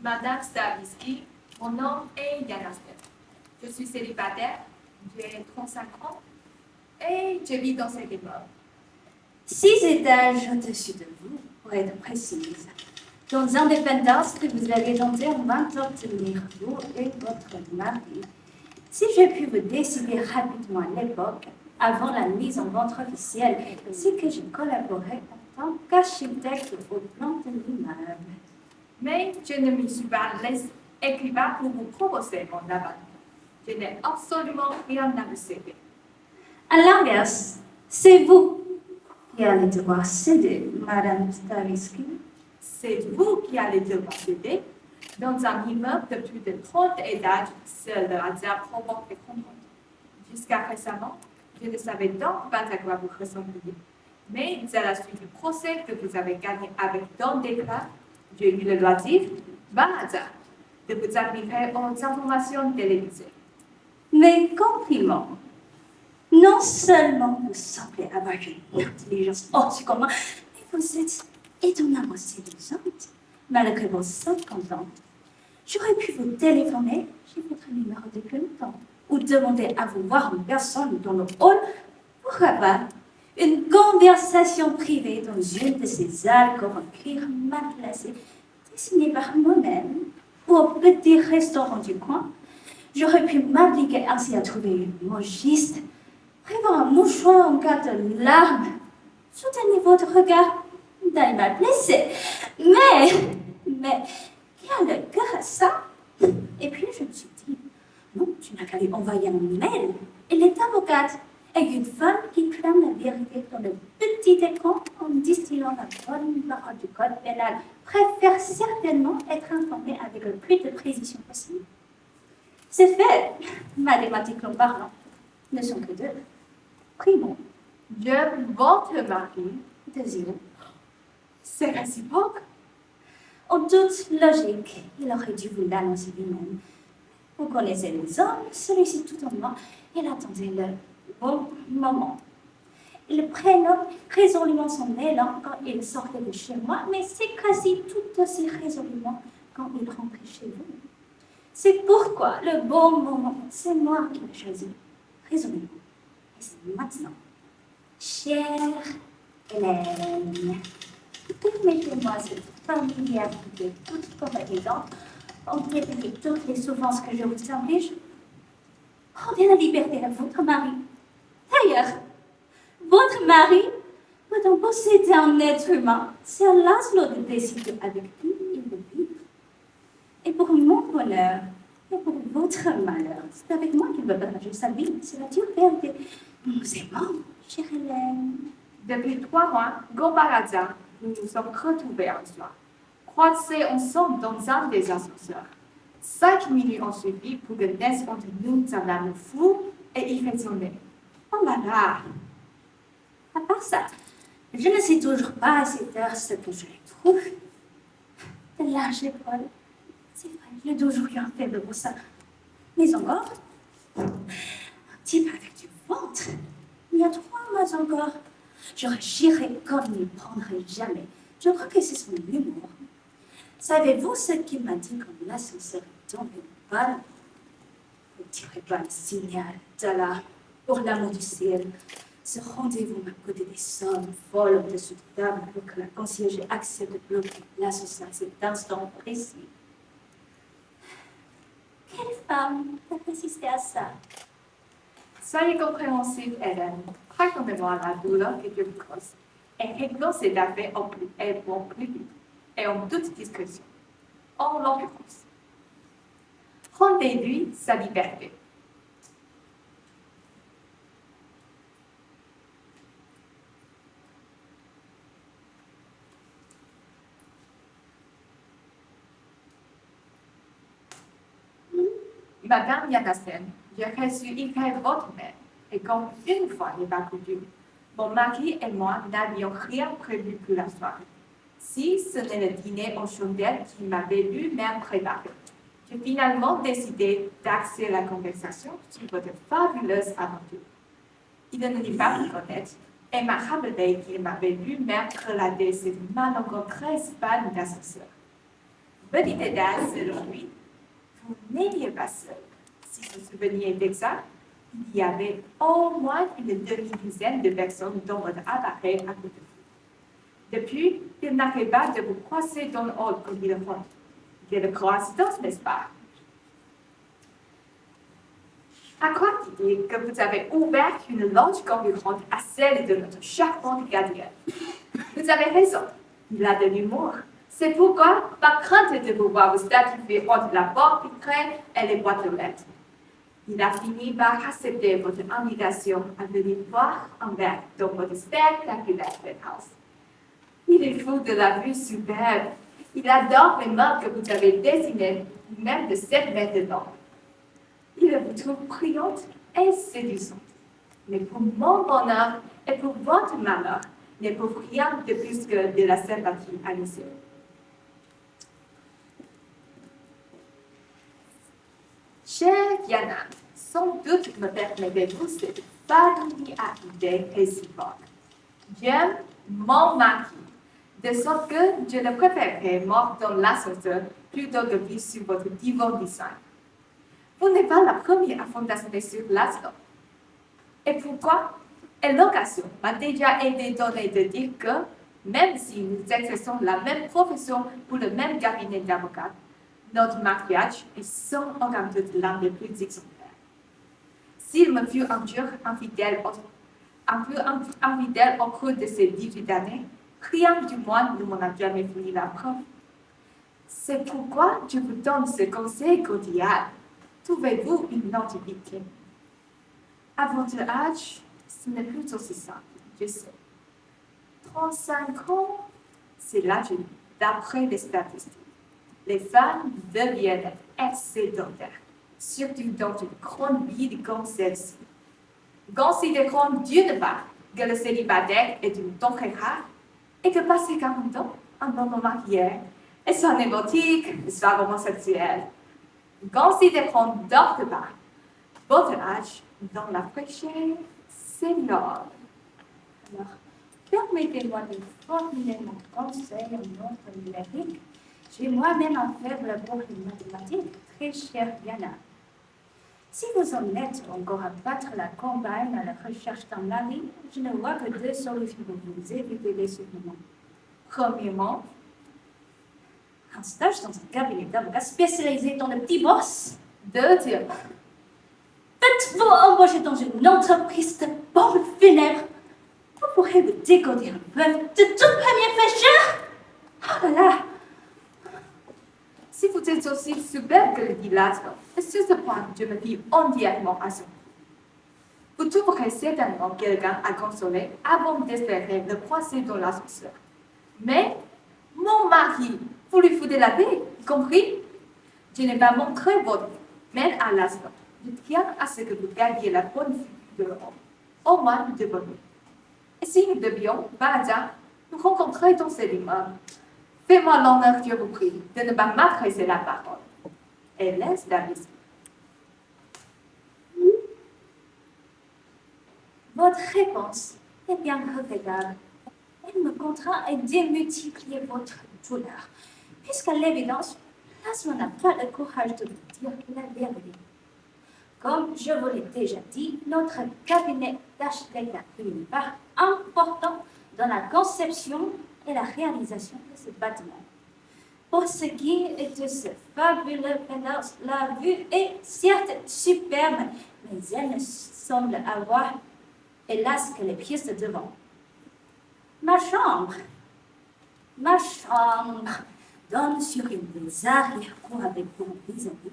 Madame Stavisky, mon nom est Yanastel. Je suis célibataire, j'ai 35 ans et je vis dans cette immeuble. 6 étages au-dessus de vous, pour être précise. Dans Indépendance que vous avez tenté en 20 ans tenir vous et votre mari. Si j'ai pu vous décider rapidement à l'époque, avant la mise en vente officielle, c'est que je collaborais en tant qu'architecte au plan de l'immeuble. Mais je ne me suis pas laissé écrivain pour vous proposer mon aval. Je n'ai absolument rien à vous céder. À l'inverse, c'est vous qui allez devoir céder, Madame Stavisky. C'est vous qui allez devoir céder. Dans un immeuble de plus de 30 étages, seul le hasard provoque les contraintes. Jusqu'à récemment, je ne savais donc pas à quoi vous ressembliez. Mais à la suite du procès que vous avez gagné avec tant d'éclat, j'ai eu le loisir, par hasard, de vous admirer aux informations télévisées. Mes compliments. Non seulement vous semblez avoir une intelligence hors du commun, mais vous êtes étonnamment séduisante, malgré vos 50 ans. J'aurais pu vous téléphoner, j'ai votre numéro depuis longtemps, ou demander à vous voir en personne dans le hall, pourquoi pas une conversation privée dans une de ces alcôves en cuir mal placées, dessinées par moi-même, ou au petit restaurant du coin. J'aurais pu m'appliquer ainsi à trouver une mot juste, prévoir un mouchoir en cas de larmes, soutenir votre regard d'aller mal blessé. Mais, qui a le cœur à ça? Et puis je me suis dit, non, tu n'as qu'à lui envoyer un mail. Elle est avocate et une femme qui clame la vérité dans le petit écran en distillant la bonne parole du code pénal préfère certainement être informée avec le plus de précision possible. C'est fait, mathématiquement parlant, ne sont que deux. Primo. Votre mari, Deuxième. c'est réciproque. En toute logique, il aurait dû vous l'annoncer lui-même. Vous connaissez les hommes, celui-ci tout en moi, il attendait le bon moment. Il prénomme résolument son élan quand il sortait de chez moi, mais c'est quasi tout aussi résolument quand il rentrait chez vous. C'est pourquoi le bon moment, c'est moi qui l'ai choisi, résolument. Et c'est maintenant. Chère Hélène, permettez-moi cette familiarité toute complaisante en dépit toutes les souffrances que je vous inflige. Rendez la liberté à votre mari. D'ailleurs, votre mari peut en posséder un être humain. C'est à Laszlo de décider avec qui il veut vivre. Et pour mon bonheur, et pour votre malheur, c'est avec moi qu'il veut partager sa vie. C'est la dure vérité. Nous aimons, chère Hélène. Depuis 3 mois, par hasard, nous nous sommes retrouvés un soir, croisés ensemble dans un des ascenseurs. 5 minutes ont suffi pour que naisse entre nous un amour fou et irraisonné. Oh là là! À part ça, je ne sais toujours pas à cette heure ce que je trouve. De larges épaules. C'est vrai, j'ai toujours eu un faible pour ça. Mais encore, un type avec du ventre. Il y a 3 mois encore, je réagirais comme il ne prendrait jamais. Je crois que c'est son humour. Savez-vous ce qu'il m'a dit quand l'ascenseur est tombé en panne? Ne tirez pas le signal, Tala, pour l'amour du ciel. Ce rendez-vous m'a coûté des sommes folles au-dessus de table pour que la concierge accepte de bloquer l'ascenseur à cet instant précis. Quelle femme peut résister à ça? Soyez compréhensive, Hélène. Racontez-moi la douleur que je vous cause. Et réglons cette affaire au plus vite et en toute discrétion. En l'occurrence, rendez-lui sa liberté. Madame Yanasen, j'ai reçu hier votre mail, et comme une fois n'est pas coutume, mon mari et moi n'avions rien prévu pour la soirée. Si ce n'est le dîner aux chandelles qu'il m'avait lui-même préparé, j'ai finalement décidé d'axer la conversation sur votre fabuleuse aventure. Il ne dit pas me connaître et m'a rappelé qu'il m'avait lui-même relaté cette malencontreuse panne d'ascenseur. Petite étage, selon lui, vous n'étiez pas seul. Si vous vous souveniez exact, il y avait au moins une demi-douzaine de personnes dans votre appareil à côté de vous. Depuis, il n'arrête pas de vous croiser dans le hall comme il rentre. Quelle coïncidence, n'est-ce pas? À quoi dit-il que vous avez ouvert une loge concurrente à celle de notre charmante gardienne? Vous avez raison, il a de l'humour. C'est pourquoi, par crainte de vous voir vous statuer entre la porte vitrée et les boîtes aux lettres, il a fini par accepter votre invitation à venir voir un verre dans votre spectaculaire penthouse. Il est fou de la vue superbe. Il adore les meubles que vous avez dessinés, même de 7 mètres de long. Il vous trouve brillante et séduisante. Mais pour mon bonheur et pour votre malheur, n'éprouve rien de plus que de la sympathie à mes yeux. Chère Diana, sans doute me permettez-vous cette familière idée réciproque. J'aime mon mari, de sorte que je le préférerais mort dans l'ascenseur plutôt que vivre sur votre divan design. Vous n'êtes pas la première à fantasmer sur l'instant. Et pourquoi? Et l'occasion m'a déjà été donnée de dire que, même si nous exerçons la même profession pour le même cabinet d'avocats, notre mariage est sans aucun doute l'un des plus exemplaires. S'il me fut un jour infidèle au cours de ces 18 années, rien du moins ne m'en a jamais fourni la preuve. C'est pourquoi je vous donne ce conseil cordial. Trouvez-vous une autre victime. À votre âge, ce n'est plus aussi simple, je sais. 35 ans, c'est l'âge d'après les statistiques. Les femmes deviennent excédentaires, surtout dans une grande ville comme celle-ci. Considérons d'une part que le célibataire est une denrée rare et que passé 40 ans, un homme marié est soit névotique, soit homosexuel. Considérons d'autre part votre âge dans la fraîcheur senior. Alors, permettez-moi de formuler mon conseil en notre numérique. J'ai moi-même un faible pour les mathématiques, très chère Diana. Si vous en êtes encore à battre la campagne à la recherche d'un mari, je ne vois que 2 solutions pour vous éviter les soufflements. Premièrement, un stage dans un cabinet d'avocats spécialisé dans le divorce. Deuxièmement, faites-vous embaucher dans une entreprise de pompes funèbres. Vous pourrez vous décoder un peu de toute première fraîcheur. Oh là là! Si vous êtes aussi superbe que le dit Laszlo, et sur ce point, je me fie entièrement à son. Vous trouverez certainement quelqu'un à consoler avant d'espérer le croiser dans l'ascenseur. Mais, mon mari, vous lui foutez la paix, compris? Je n'ai pas montré votre main à Laszlo. Je tiens à ce que vous gardiez la bonne figure de l'homme, au moins de votre vie. Et si nous devions, par hasard, nous rencontrer dans cet immeuble, fais-moi l'honneur, je vous prie, de ne pas m'adresser la parole. Et laisse la visite. Votre réponse est bien regrettable. Elle me contraint à démultiplier votre douleur, puisqu'à l'évidence, Laszlo n'a pas le courage de vous dire la vérité. Comme je vous l'ai déjà dit, notre cabinet d'architecte a pris une part importante dans la conception et la réalisation de ce bâtiment. Pour ce qui est de ce fabuleux penthouse, la vue est certes superbe, mais elle ne semble avoir, hélas, que les pièces de devant. Ma chambre donne sur une des arrière-cours avec mon vis-à-vis.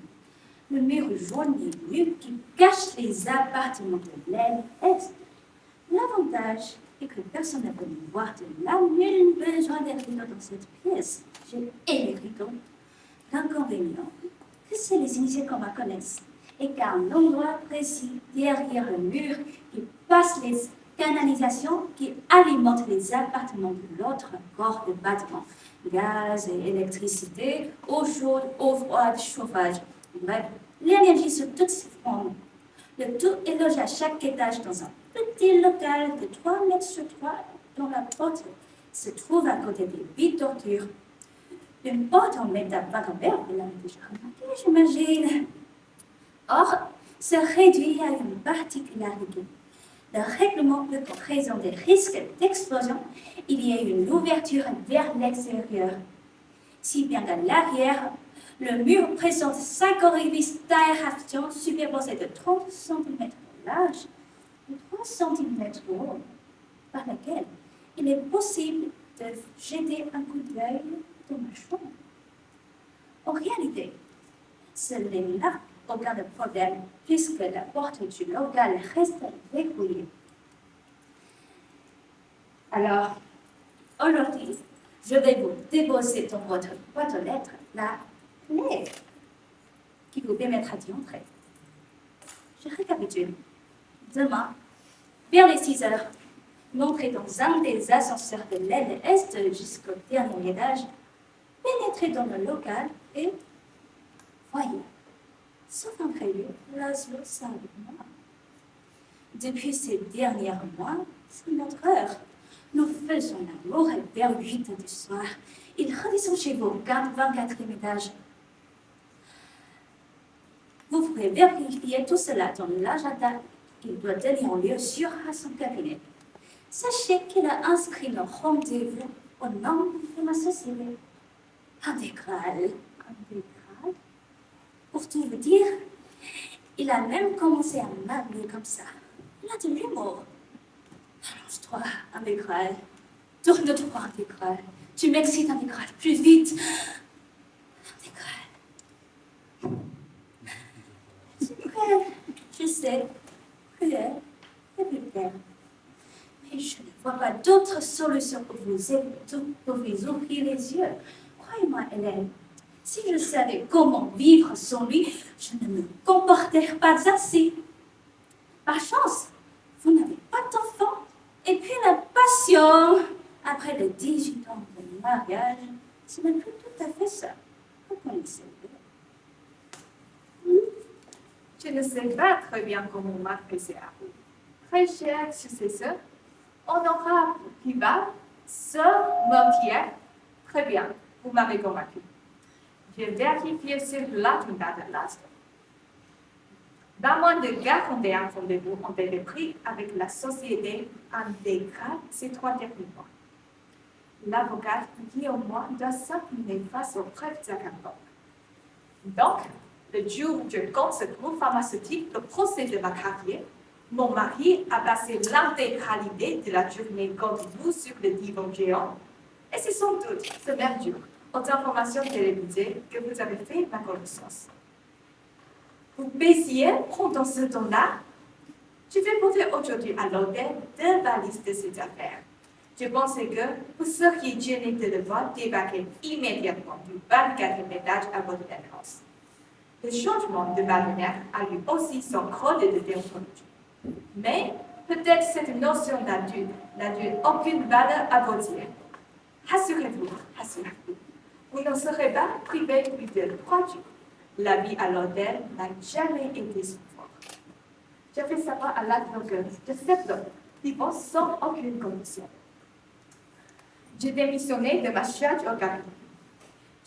Le mur jaune et nu qui cache les appartements de l'aile est. L'avantage est que personne n'a venu voir de là, nul besoin des rideaux dans cette pièce. J'ai les rideaux. L'inconvénient, que c'est les initiés qu'on va connaître, et qu'à un endroit précis, derrière le mur, qui passe les canalisations qui alimentent les appartements de l'autre corps de bâtiment. Gaz et électricité, eau chaude, eau froide, chauffage. Bref, l'énergie sur toutes ses formes. Le tout est logé à chaque étage dans un petit local de 3 mètres sur 3 dont la porte se trouve à côté des vides d'ordures. Une porte en métal peinte en vert, vous l'avez déjà remarqué, j'imagine. Or, ce réduit à une particularité. Le règlement peut présenter des risques d'explosion. Il y a une ouverture vers l'extérieur. Si bien qu'à l'arrière, le mur présente 5 orifices d'aération superposés de 30 cm de large et 3 cm de haut, par lesquels il est possible de jeter un coup d'œil dans ma chambre. En réalité, ce n'est là aucun problème puisque la porte du local reste verrouillée. Alors, aujourd'hui, je vais vous déposer dans votre boîte aux lettres la clé qui vous permettra d'y entrer. Je récapitule. Demain, vers les 6 heures, montrez dans un des ascenseurs de l'aile est jusqu'au dernier étage, pénétrez dans le local et voyez, sauf imprévu, Laszlo Salomon. Depuis ces derniers mois, c'est notre heure. Nous faisons l'amour et vers 8 du soir, il redescend chez vous au 24e étage. Vous pourrez vérifier tout cela dans l'agenda qu'il doit tenir lieu sur à son cabinet. Sachez qu'il a inscrit le rendez-vous au nom de ma société. Intégral. Intégral. Pour tout vous dire, il a même commencé à m'appeler comme ça. Il a de l'humour. Allonge-toi, Intégral. Tourne-toi, Intégral. Tu m'excites, Intégral. Plus vite. Intégral. C'est cruel. Je sais. Cruel et vulgaire. Mais je ne vois pas d'autre solution pour vous ouvrir les yeux. Croyez-moi, Hélène, si je savais comment vivre sans lui, je ne me comporterais pas ainsi. Par chance, vous n'avez pas d'enfant. Et puis la passion, après les 18 ans de mariage, ce n'est plus tout à fait ça. Vous connaissez-le. Je ne sais pas très bien comment m'adresser à vous. Très cher successeur, honorable rival, sœur meurtrière, très bien, vous m'avez convaincu. J'ai vérifié sur l'agenda de l'astre. Dans moins de 41 rendez-vous ont été pris avec la société intégrale ces 3 derniers mois. L'avocate Guillaume doit s'incliner face aux preuves d'accaparement. Donc, le jour où je compte ce groupe pharmaceutique, le procès de ma carrière, mon mari a passé l'intégralité de la journée contre vous sur le divan géant. Et c'est sans doute ce même jour, aux informations télévisées, que vous avez fait ma connaissance. Vous baissiez pendant ce temps-là. Je vais porter aujourd'hui à l'hôtel 2 valises de cette affaire. Je pensais que vous seriez gêné de devoir débarquer immédiatement du 24e étage à votre naissance. Le changement de partenaire a eu aussi son rôle de déontologie. Mais peut-être cette notion d'adulte n'a aucune valeur à vos yeux. Rassurez-vous, vous ne serez pas privé plus de 3 jours. La vie à l'hôtel n'a jamais été souffrante. J'ai fait savoir à l'advocate de cette homme divorce sans aucune condition. J'ai démissionné de ma charge au cabinet.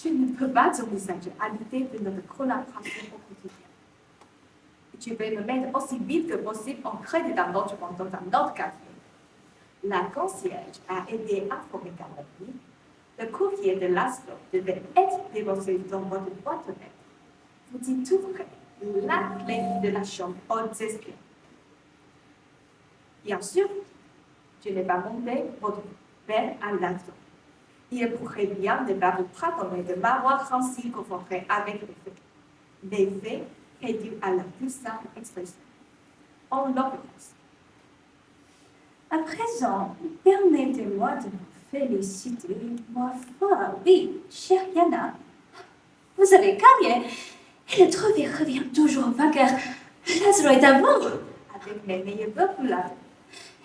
Je ne peux pas envisager à l'idée de notre collaboration au quotidien. Je vais me mettre aussi vite que possible en crédit d'un logement dans un autre quartier. La concierge a aidé à informer Caroline. Le courrier de Laszlo devait être déposé dans votre boîte aux lettres. Vous dites tout vrai, la clé de la chambre aux espions. Bien sûr, je n'ai pas monté votre père à Laszlo. Il pourrait bien ne pas vous pardonner de m'avoir ainsi confronté avec les faits. Les faits réduits à la plus simple expression. En l'occurrence. À présent, permettez-moi de vous féliciter. Ma foi, oui, chère Yana, vous avez gagné. Et le trophée revient toujours au vainqueur. Laszlo est à vous. Avec mes meilleurs vœux pour la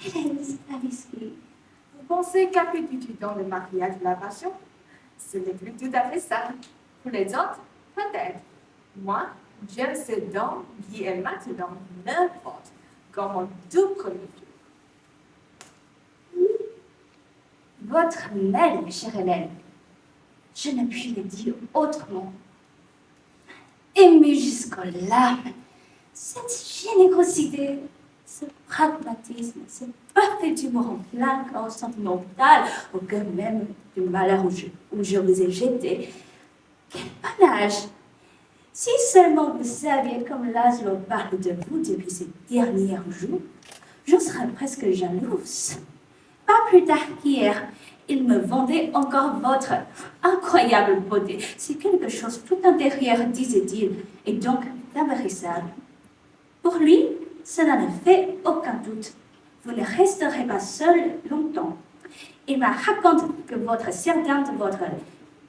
Hélène Stavisky. Vous pensez capituler dans le mariage de la passion? Ce n'est plus tout à fait ça. Pour les autres, peut-être. Moi, j'aime ce don qui est maintenant n'importe comme mon tout premier jour. Votre mail, chère Hélène. Je ne puis le dire autrement. Ému jusqu'aux larmes, cette générosité, ce pragmatisme, ce parfait humour en plein corps sentimental, au cœur même du malheur où je vous ai jeté. Quel panache! Si seulement vous saviez comme Laszlo parle de vous depuis ces derniers jours, j'en serais presque jalouse. Pas plus tard qu'hier, il me vendait encore votre incroyable beauté. C'est quelque chose tout intérieur, disait-il, et donc intarissable. Pour lui, cela ne fait aucun doute. Vous ne resterez pas seul longtemps. Il m'a raconté que votre servante, votre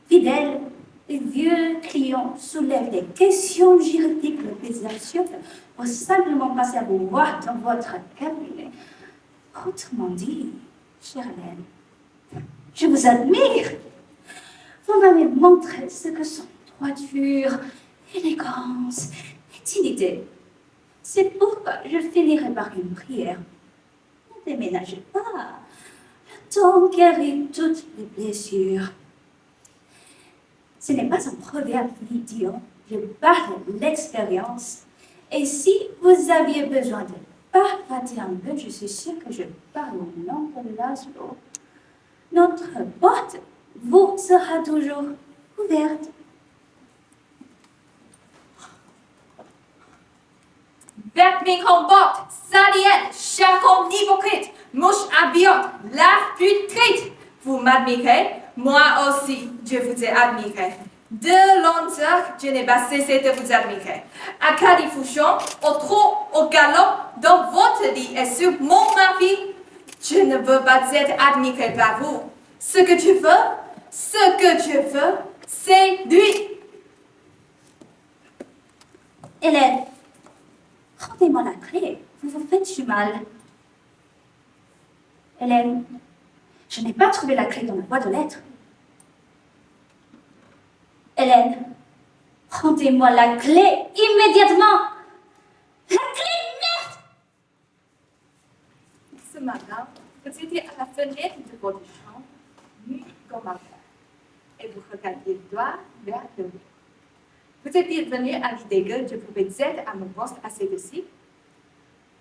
fidèle et vieux client soulève des questions juridiques le plus absurdes pour simplement passer à vous voir dans votre cabinet. Autrement dit, chère Hélène, je vous admire. Vous m'avez montré ce que sont droiture, élégance et dignité. C'est pourquoi je finirai par une prière. Ne déménagez pas. Le temps guérit toutes les blessures. Ce n'est pas un proverbe idiot, je parle de l'expérience. Et si vous aviez besoin de parler un peu, je suis sûre que je parle au nom de Laszlo. Notre porte vous sera toujours ouverte. Werd mich comporte, salienne, chacun hypocrite, mouche abillante, lave putride. Vous m'admirez, moi aussi, je vous ai admiré. De longtemps, je n'ai pas cessé de vous admirer. À califourchon, au trot, au galop, dans votre lit et sur mon mari, je ne veux pas être admiré par vous. Ce que je veux, c'est lui. Hélène, rendez-moi la clé, vous vous faites du mal. Hélène, je n'ai pas trouvé la clé dans la boîte aux lettres. Hélène, rendez-moi la clé immédiatement. La clé, merde! Ce matin, vous étiez à la fenêtre de votre chambre, nu comme un père, et vous regardiez droit vers le mur. Vous étiez venu à l'idée que je pouvais être à mon poste à cette heure-ci.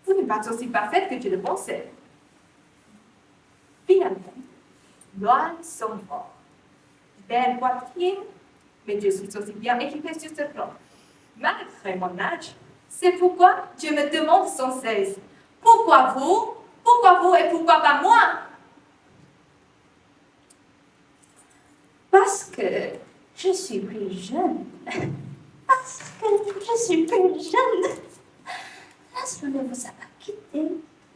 Vous n'êtes pas aussi parfaite que je le pensais. Finalement, loin sont forts. Belle poitrine, mais je suis aussi bien équipée sur ce plan. Malgré mon âge, c'est pourquoi je me demande sans cesse, pourquoi vous et pourquoi pas moi? Parce que je suis plus jeune. Parce que je suis plus jeune. Laszlo ne vous a pas quitté.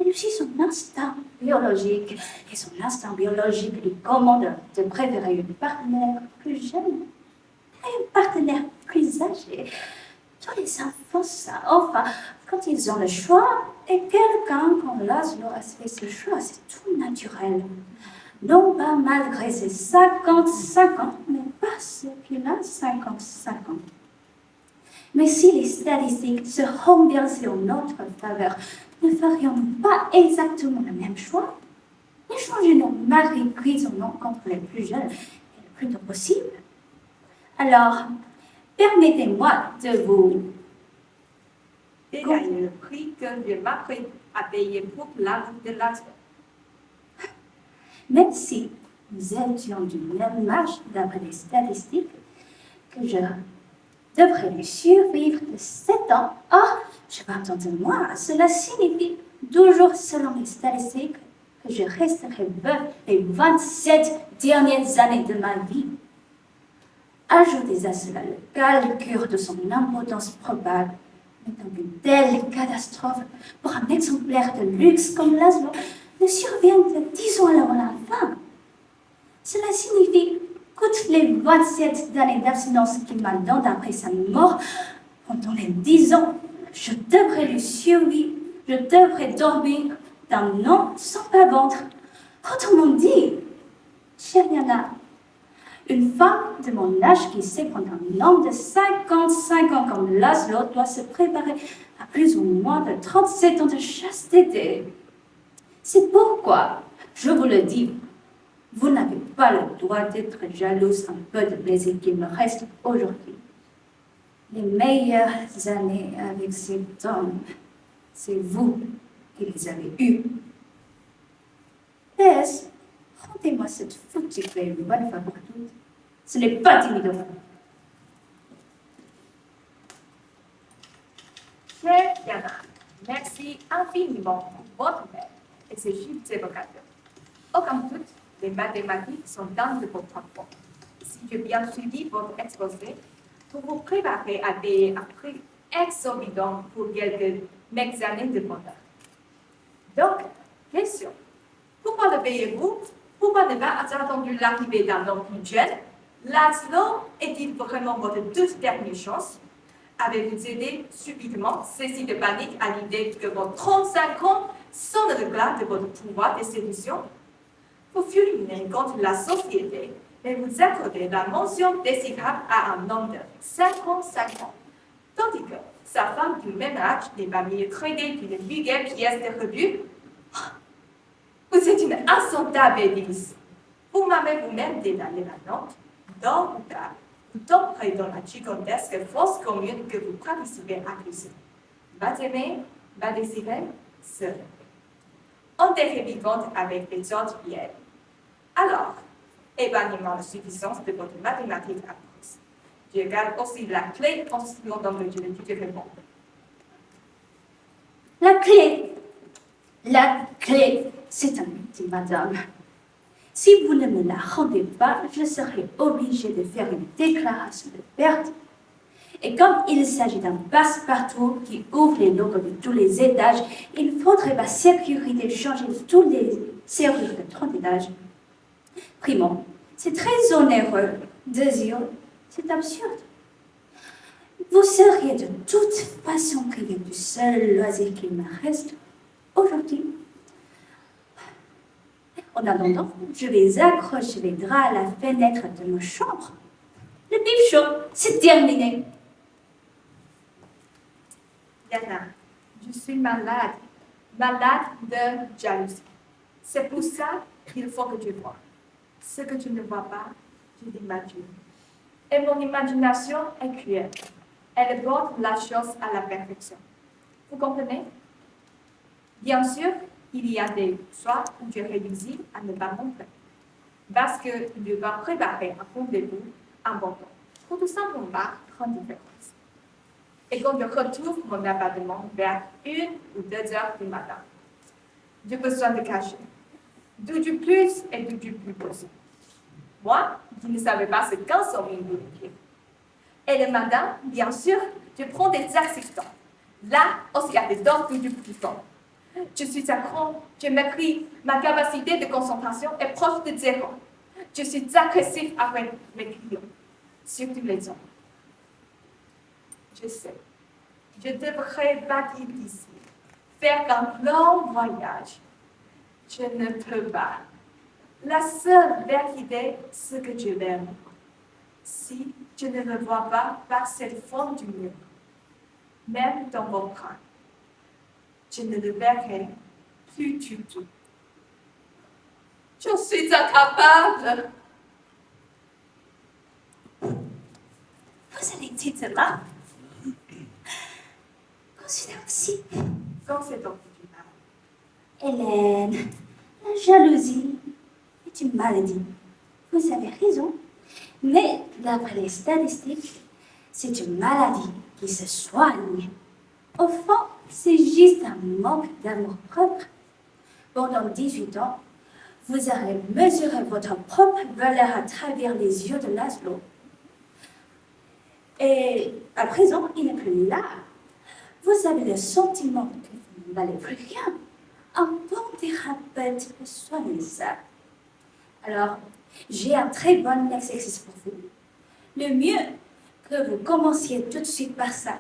Il suit son instinct biologique. Et son instinct biologique lui commande de préférer une partenaire plus jeune à une partenaire plus âgée. Tous les enfants, ça, enfin, quand ils ont le choix, et quelqu'un comme Laszlo a fait ce choix, c'est tout naturel. Non pas malgré ses 50-50, mais parce qu'il a 55 ans. Mais si les statistiques se renversaient en notre faveur, ne ferions-nous pas exactement le même choix? Échanger nos maris grisonnants contre les plus jeunes est le plus tôt possible. Alors, permettez-moi de vous détailler le prix que je m'apprête à payer pour l'amour de Laszlo. Même si nous étions du même âge d'après les statistiques, que je devrais lui survivre de 7 ans. Or, je m'entends de moi, cela signifie toujours selon les statistiques que je resterai veuve les 27 dernières années de ma vie. Ajoutez à cela le calcul de son impotence probable, mettant une telle catastrophe pour un exemplaire de luxe comme Laszlo ne survient que 10 ans avant la fin. Cela signifie toutes les 27 années d'abstinence qu'il m'a donné après sa mort, pendant les 10 ans, je devrais lui survivre, je devrais dormir d'un an sans pas vendre. Autrement dit, chère Yana, une femme de mon âge qui sait prendre un homme de 55 ans comme Laszlo doit se préparer à plus ou moins de 37 ans de chasteté. C'est pourquoi, je vous le dis, Vous n'avez pas le droit d'être jalouse un peu de plaisir qu'il me reste aujourd'hui. Les meilleures années avec cet homme, c'est vous qui les avez eues. Thérèse, rendez-moi cette foutue clé une bonne fois pour toutes. Ce n'est pas timide. Chère Diana, merci infiniment pour votre aide et ces chiffres évocateurs. Aucun doute, les mathématiques sont dans de vos points. Si j'ai bien suivi votre exposé, vous vous préparez à payer un prix exorbitant pour quelques examens de compta. Donc, question. Pourquoi le payez-vous? Pourquoi ne pas avoir attendu l'arrivée d'un homme plus jeune? Laszlo est-il vraiment votre toute dernière chance? Avez-vous aidé subitement, saisi de panique à l'idée que vos 35 ans sont le glas de votre pouvoir de séduction? Vous furinez contre la société et vous accordez la mention désirable à un homme de 55 ans, tandis que sa femme du même âge n'est pas mieux traitée d'une vulgaire pièce de revue. Vous êtes une insultable bêtise. Vous m'avez vous-même dédalé la note. Dans le cas, vous tomberez dans la gigantesque fausse commune que vous pratiquez à Christ. Va t'aimer, va désirer, seul. On est vivante avec les autres biais. Alors, évanouissement la suffisance de votre mathématique apprise. Je garde aussi la clé en ce moment dans le jeu de répondre. La clé, c'est un outil, madame. Si vous ne me la rendez pas, je serai obligée de faire une déclaration de perte. Et comme il s'agit d'un passe-partout qui ouvre les locaux de tous les étages, il faudrait par sécurité changer tous les serrures de 30 étages. Primo, c'est très onéreux. Deuxièmement, c'est absurde. Vous seriez de toute façon privé du seul loisir qu'il me reste aujourd'hui. En attendant, je vais accrocher les draps à la fenêtre de ma chambre. Le pipe chaud, c'est terminé. Diana, je suis malade de jalousie. C'est pour ça qu'il faut que tu vois. Ce que tu ne vois pas, je l'imagine. Et mon imagination est cruelle. Elle porte la chose à la perfection. Vous comprenez? Bien sûr, il y a des soirs où je réussis à ne pas montrer. Parce que je dois préparer un rendez-vous important pour tout simplement prendre différence. Et quand je retrouve mon appartement vers 1 ou 2 heures du matin, j'ai besoin de cacher. D'où du plus et d'où du plus possible. Moi, je ne savais pas ce qu'un sommeil voulait dire. Et le matin, bien sûr, je prends des assistants. Là, aussi à des doses du plus fort. Je suis accro, je m'écris, ma capacité de concentration est proche de zéro. Je suis agressif avec mes clients, surtout les hommes. Je sais, je devrais partir d'ici, faire un long voyage. Je ne peux pas. La seule vérité, c'est que je l'aime. Si je ne le vois pas par cette forme du mur, même dans vos bras, je ne le verrai plus du tout. Je suis incapable. Vous allez dire cela? Considère aussi. Quand c'est donc du mal. Hélène, la jalousie est une maladie. Vous avez raison. Mais d'après les statistiques, c'est une maladie qui se soigne. Au fond, c'est juste un manque d'amour propre. Pendant 18 ans, vous avez mesuré votre propre valeur à travers les yeux de Laszlo. Et à présent, il n'est plus là. Vous avez le sentiment que vous ne valez plus rien. Un bon thérapeute peut soigner ça. Alors, j'ai un très bon exercice pour vous. Le mieux que vous commenciez tout de suite par ça.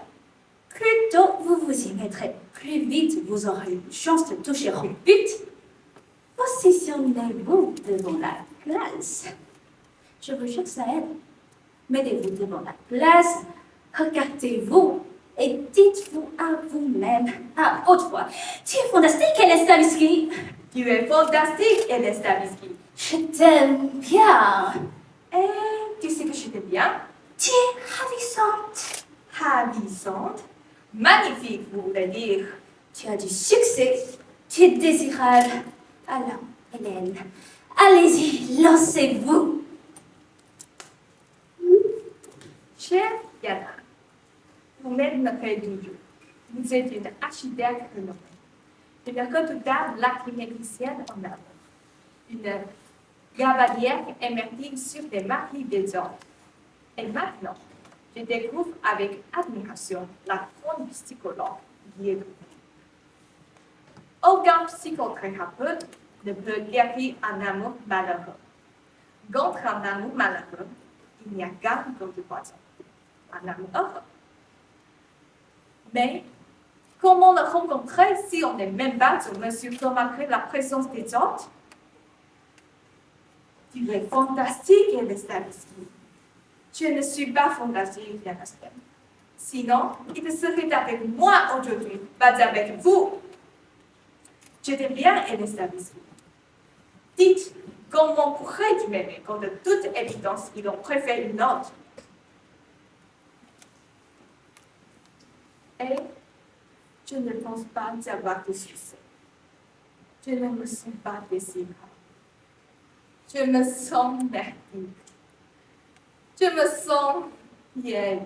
Plus tôt vous vous y mettrez, plus vite vous aurez une chance de toucher au but. Positionnez-vous devant la glace. Je vous jure que ça aide. Mettez-vous devant la glace, regardez-vous et dites-vous à vous-même à haute voix: tu es fantastique, Hélène Stavisky. Tu es fantastique, Hélène Stavisky. Je t'aime bien. Et tu sais que je t'aime bien. Tu es ravissante. Ravissante. Magnifique, vous voulez dire. Tu as du succès. Tu es désirable. Alors, Hélène, allez-y, lancez-vous. Chère Yana, vous m'êtes notre jour. Vous êtes une architecte renommée, une redoutable lacryméricienne en amour, une cavalière émergée sur des maris des ordres. Et maintenant, je découvre avec admiration la grande psychologue Diego. Aucun psychothérapeute ne peut guérir un amour malheureux. Contre un amour malheureux, il n'y a qu'un contre-poison, un amour heureux. Mais comment le rencontrer si on n'est même pas en mesure de remarquer la présence des autres? Tu es fantastique, Anastasie. Je ne suis pas fantastique, Anastasie. Sinon, il ne serait avec moi aujourd'hui, pas avec vous. Je t'aime bien, Anastasie. Dites, comment pourrais-tu m'aimer quand de toute évidence, il en préfère une autre? Et je ne pense pas avoir de succès. Je ne me sens pas désirable. Je me sens merdique. Je me sens vieille.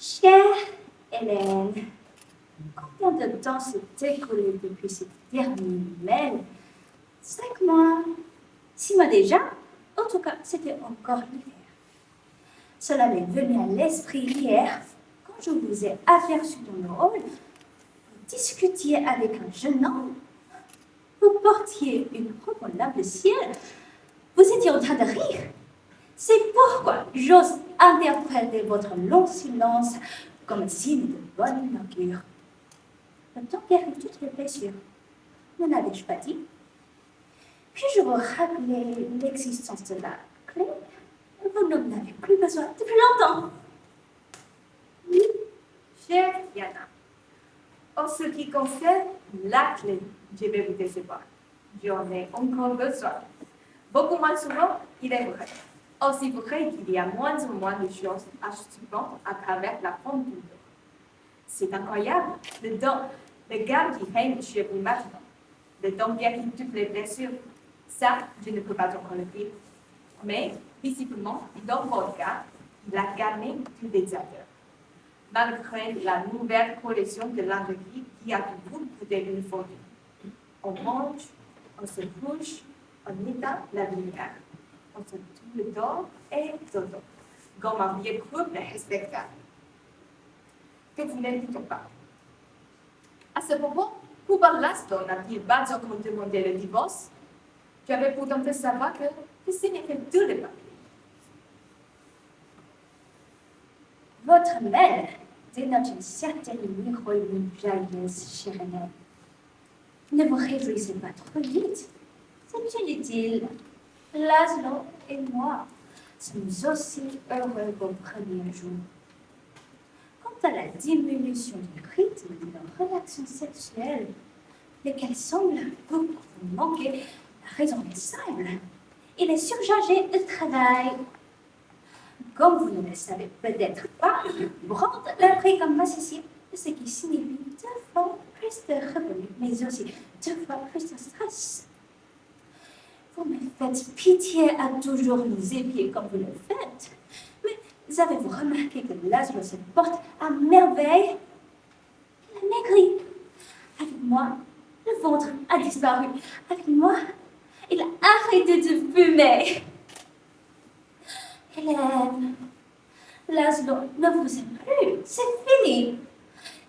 Chère Hélène, combien de temps s'est écoulé depuis ce dernier mail? 5 mois, 6 mois déjà. En tout cas, c'était encore l'hiver. Cela m'est venu à l'esprit hier, quand je vous ai aperçu dans le hall. Vous discutiez avec un jeune homme. Vous portiez une robe en lame de ciel. Vous étiez en train de rire. C'est pourquoi j'ose interpréter votre long silence comme un signe de bonne augure. Le temps guérit toutes les blessures. Ne l'avais-je pas dit? Puis-je vous rappeler l'existence de la clé? Vous n'en avez plus besoin depuis longtemps. Oui, chère Yana, en ce qui concerne la clé, je vais vous décevoir. J'en ai encore besoin. Beaucoup moins souvent, il est vrai. Aussi vrai qu'il y a moins en moins de choses achevantes à travers la forme du monde. C'est incroyable, le gamme qui règne chez vous maintenant. Le temps guérit toutes les blessures. Ça, je ne peux pas encore le dire. Mais, visiblement, dans votre cas, il a gagné tous les ailleurs. Malgré la nouvelle collection de lingerie qui a toujours coûté une fortune. On mange, on se couche, on éteint la lumière. On se trouve d'or et dodo, comme un vieux couple respectable. Que vous n'invitez pas. À ce moment, pourquoi Laston n'a-t-il pas encore demandé le divorce? J'avais pourtant fait savoir que ce n'était que deux les papiers. Votre mail dénote une certaine micro-vieillesse, chère Hélène. Ne vous réjouissez pas trop vite. C'est inutile. Laszlo et moi sommes aussi heureux qu'au premier jour. Quant à la diminution du rythme de nos relations sexuelles, lesquelles semblent beaucoup vous manquer, la raison est simple. Il est surchargé de travail. Comme vous ne le savez peut-être pas, Brand l'a pris comme associé, ce qui signifie 2 fois plus de revenus, mais aussi 2 fois plus de stress. Vous me faites pitié à toujours nous épier comme vous le faites. Mais avez-vous remarqué que Laszlo se porte à merveille? Il a maigri. Avec moi, le ventre a disparu. Avec moi, il a arrêté de fumer. Hélène, Laszlo ne vous aime plus. C'est fini.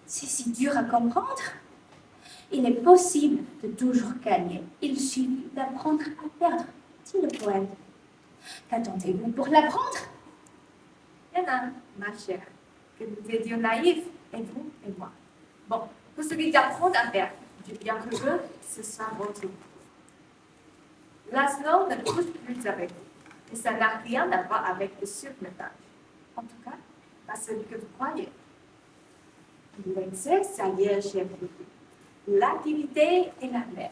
C'est si dur à comprendre. Il est possible de toujours gagner. Il suffit d'apprendre à perdre, dit le poète. Qu'attendez-vous pour l'apprendre? Il y en a, ma chère, que nous étions naïfs, et vous et moi. Bon, pour celui d'apprendre à faire du bien heureux, ce sera votre tour. Laszlo ne couche plus avec vous, et ça n'a rien à voir avec le surmenage. En tout cas, pas celui que vous croyez. L'excès, ça y est, cher Philippe. L'activité est la même,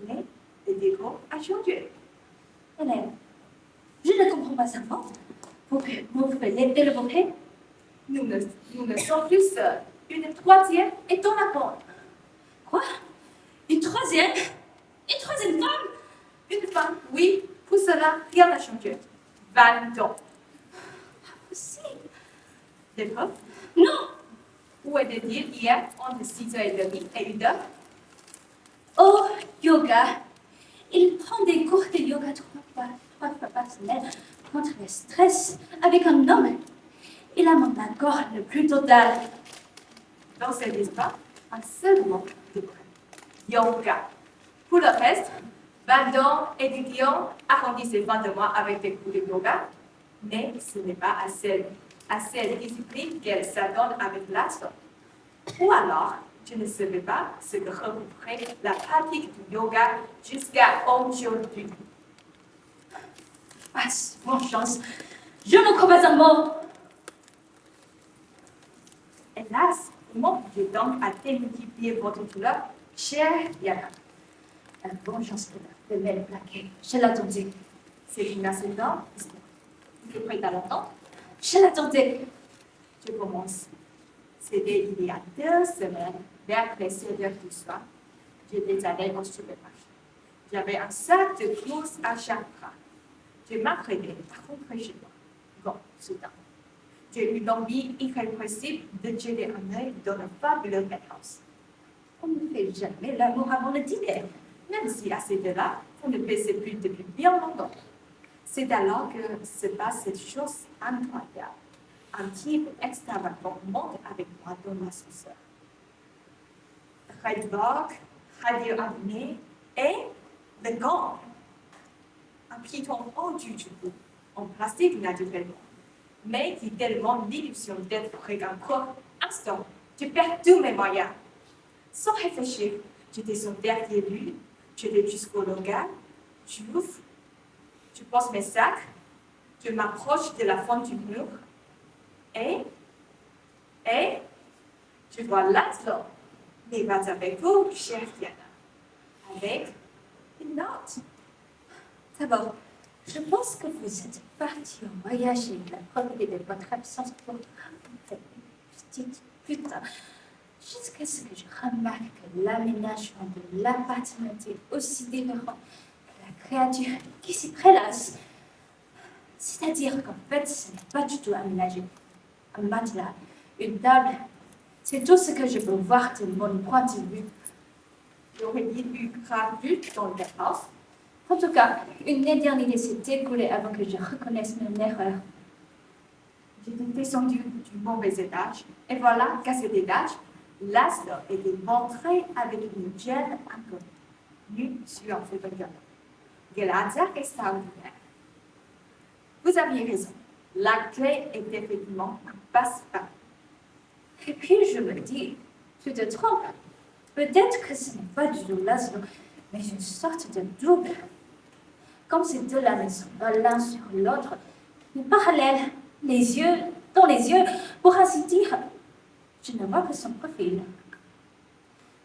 mais le défaut a changé. Hélène, je ne comprends pas seulement. Vous pouvez l'aider le montrer? Nous ne sommes plus seuls. Une troisième est en attente. Quoi? Une troisième femme? Une femme, oui, pour cela, rien n'a changé. 20 ans. Impossible. Des preuves? Non. Où était-il hier entre 6h30 et 1h? Au yoga. Il prend des cours de yoga trois fois par semaine contre le stress avec un homme. Il a mon accord le plus total. Dans cette histoire, un seul mot de près. Yoga. Pour le reste, Bandon et Didion arrondissent ses fins de mois avec des cours de yoga, mais ce n'est pas assez de discipline qu'elle s'adonne avec l'astre. Ou alors, je ne savais pas ce que recouvrait la pratique du yoga jusqu'à aujourd'hui. Ah, mon chance. Je ne crois pas un mot. Hélas, comment j'ai donc à démultiplier votre douleur, chère Yana? La vengeance de la femelle plaquée. Je l'attendais. C'est une incidente histoire. Vous êtes prête à l'entendre? Je l'attendais. Je commence. C'était il y a 2 semaines, vers les 7 heures du soir. J'étais allée au supermarché. J'avais un sac de courses à chaque bras. Je m'apprêtais à rentrer chez moi. Bon, soudain, j'ai eu l'envie irrépressible de jeter un œil dans le fabuleux penthouse. On ne fait jamais l'amour avant le dîner. Même si à cette heure-là, on ne baissait plus depuis bien longtemps. C'est alors que se passe cette chose incroyable. Un type extravagant monte avec moi dans l'ascenseur. Redborg, radio abonné et le gant. Un piton hors du tout, en plastique naturellement, mais qui tellement l'illusion d'être près d'un corps instant. Je perds tous mes moyens. Sans réfléchir, je descends derrière lui, je vais jusqu'au local, j'ouvre, je pose mes sacs, je m'approche de la fente du mur et je vois Laszlo. Il va avec vous, chère Diana, avec une note. D'abord, je pense que vous êtes parti en voyage et la profiter de votre absence pour faire une petite putain. Jusqu'à ce que je remarque que l'aménagement de l'appartement est aussi différent que la créature qui s'y prélasse. C'est-à-dire qu'en fait, ce n'est pas du tout aménagé. Un matelas, une table, c'est tout ce que je peux voir de mon point de vue. J'aurais-il eu grave but dans le penthouse? En tout cas, une éternité s'est écoulée avant que je reconnaisse mon erreur. J'étais descendue du mauvais étage, et voilà qu'à cet étage, Laszlo était montré avec une jeune inconnue, nue sur un fauteuil. Quel hasard extraordinaire! Vous aviez raison, la clé est effectivement un passe-passe. Et puis je me dis, tu te trompes. Peut-être que ce n'est pas du tout Laszlo, mais une sorte de double. Comme ces deux-là ne sont pas l'un sur l'autre, mais parallèles, les yeux dans les yeux, pour ainsi dire. Je ne vois que son profil.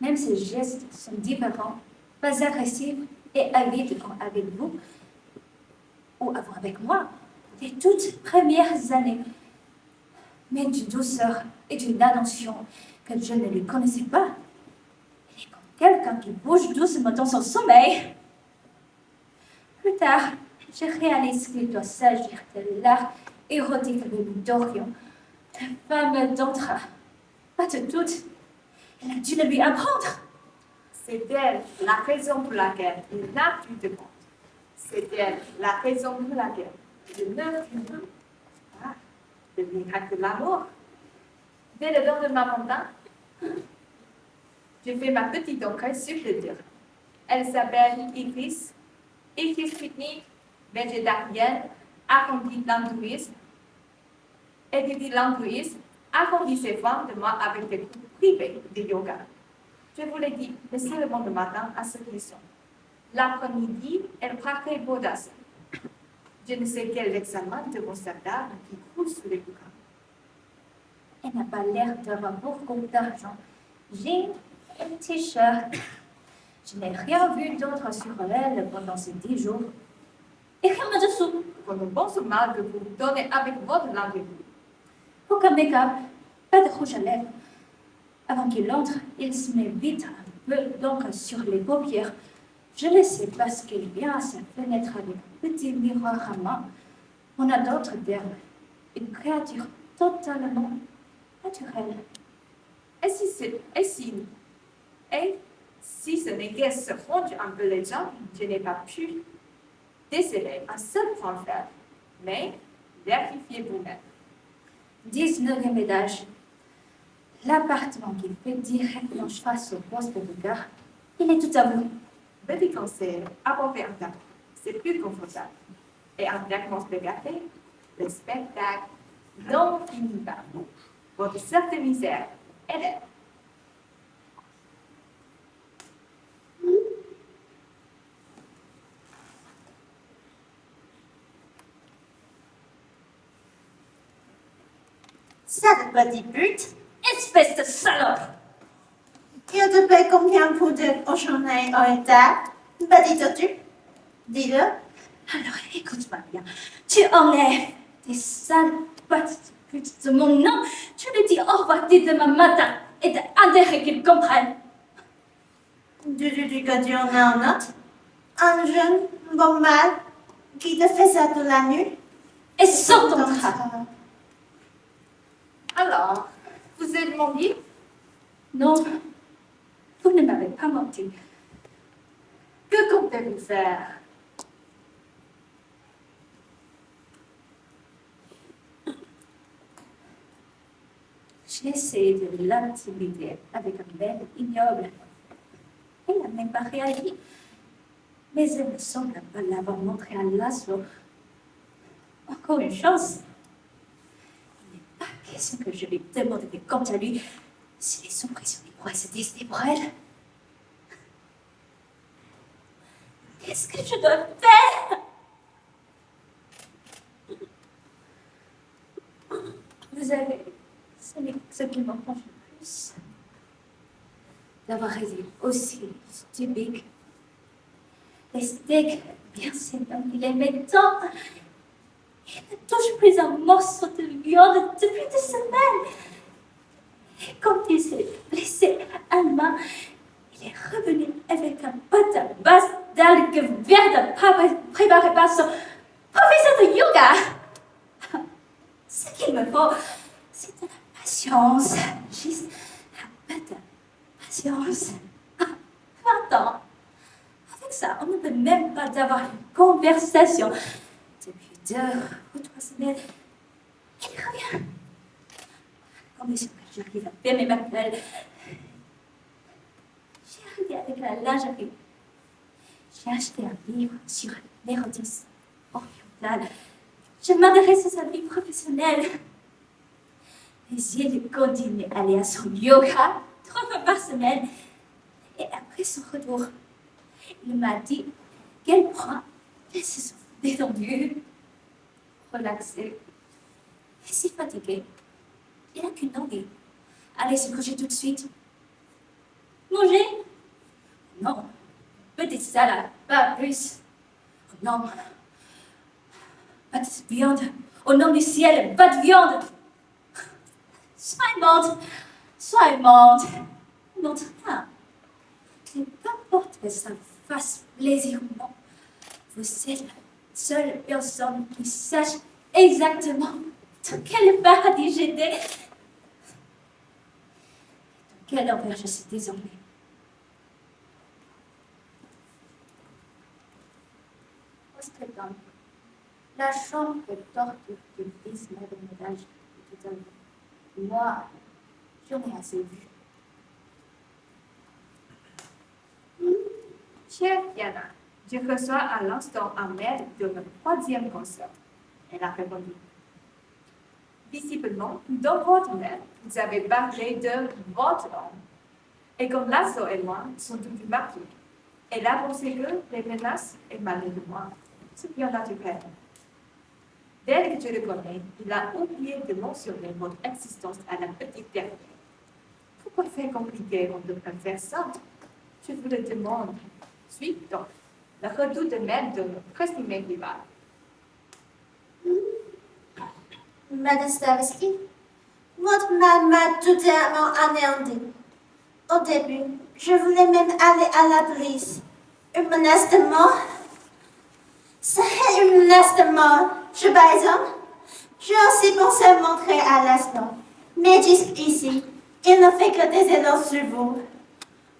Même ses gestes sont différents, pas agressifs et avides comme avec vous, ou avant avec moi, les toutes premières années, mais d'une douceur et d'une attention que je ne lui connaissais pas. Il est comme quelqu'un qui bouge doucement dans son sommeil. Plus tard, je réalise qu'il doit s'agir de l'art érotique de Dorion, la femme d'Antra. Pas de doute, elle a dû le lui apprendre. C'est elle la raison pour laquelle il n'a plus de compte. C'est elle la raison pour laquelle je ne plus plus. Ah, le miracle de l'amour. Dès le lendemain matin, j'ai fait ma petite enquête sur le dur. Elle s'appelle Iris Pitney, végétarienne, arrondie d'hindouisme. et dit l'hindoïsme agrandit ses fondements avec des cours privés de yoga. Je vous l'ai dit, le cérémonie de matin à ce qu'ils sont. L'après-midi, elle pratique Bodhasa. Je ne sais quel examen de conservateur qui coule sous les bouquins. Elle n'a pas l'air d'avoir beaucoup d'argent. J'ai un t-shirt. Je n'ai rien vu d'autre sur elle pendant ces 10 jours. Et rien de dessous. Pour le bon mal que vous donnez avec votre langue. Aucun make-up, pas de rouge à lèvres. Avant qu'il entre, il se met vite un peu d'encre sur les paupières. Je le sais parce qu'il vient à sa fenêtre avec un petit miroir à main. On a d'autres d'elle. Une créature totalement naturelle. Et si ce n'est qu'elle se ronge un peu les jambes, je n'ai pas pu déceler un seul point faible. Mais vérifiez vous-même. 19e étage. L'appartement qui fait directement face au poste de gare, il est tout à vous. Petit conseil, apportez un tapis. C'est plus confortable. Et un termos de café, le spectacle n'en finit pas. Votre certaine misère, elle est. Sale petite pute. Espèce de salope! Il te paie combien pour de journée au état? Petit tortue. Dis-le. Alors écoute-moi bien. Tu enlèves tes sales petites putes de mon nom. Tu lui dis au revoir dès demain matin et d'intérêt qu'il comprenne. Tu que tu en as un autre? Un jeune bon mâle qui te fait ça toute la nuit? Et sors ton train. Alors, vous êtes menti? Non, vous ne m'avez pas menti. Que comptez-vous faire? J'ai essayé de l'intimider avec un bel ignoble. Elle n'a même pas réagi. Mais elle ne semble pas l'avoir montré à Laszlo. Encore une chance. Il n'est pas question que je lui demande des comptes à lui si les emprisonnés pourraient se décider pour elle. Qu'est-ce que je dois faire? Vous avez... ce qui m'encourage le plus. D'avoir été aussi stupide. Les steaks, bien saignants, il aimait tant. Il ne touche plus un morceau de viande depuis des semaines. Et quand il s'est blessé à la main, il est revenu avec un pot à base d'algues vertes préparé par son professeur de yoga. Ce qu'il me faut, c'est de la patience. Juste un peu de patience. 20 ans. Avec ça, on ne peut même pas avoir une conversation. Depuis 2 ou 3 semaines, il revient. À condition que j'arrive à fermer ma gueule. J'ai arrêté avec la lingerie. J'ai acheté un livre sur l'érotisme oriental. Je m'intéresse à sa vie professionnelle. Mais il continue à aller à son yoga 3 fois par semaine. Et après son retour, il m'a dit qu'elle prend des saisons détendues, relaxée. Et si fatiguée, il n'a qu'une envie. Aller se coucher tout de suite. Manger? Non. Petite salade, pas plus. Oh non. Pas de viande. Au nom du ciel, pas de viande. Sois aimante. Sois aimante. N'entre rien. Et peu importe que ça fasse plaisir ou non, vous êtes la seule personne qui sache exactement dans quel paradis j'étais, dans quel envers je suis désormais. Amsterdam, la chambre de torture du 19e étage de tout à l'heure. Moi, j'en ai assez vu. Chère Diana, je reçois à l'instant un mail de mon 3e concert. Elle a répondu. Visiblement, dans votre mail, vous avez parlé de votre homme. Et comme Lazo et moi sont tous marqués, elle a pensé que les menaces émanaient de moi. C'est bien naturel. Dès que je le connais, il a oublié de mentionner votre existence à la petite dernière. Pourquoi faire compliqué? On devrait faire simple. Je vous le demande. Suivez donc la redoute même de notre prestimé rival. Madame Stavisky, votre mal m'a totalement anéanti. Au début, je voulais même aller à la police. Une menace de mort? C'est une menace de mort. Je raison. J'ai aussi pensé montrer à l'instant. Mais jusqu'ici, il ne fait que des éloges sur vous.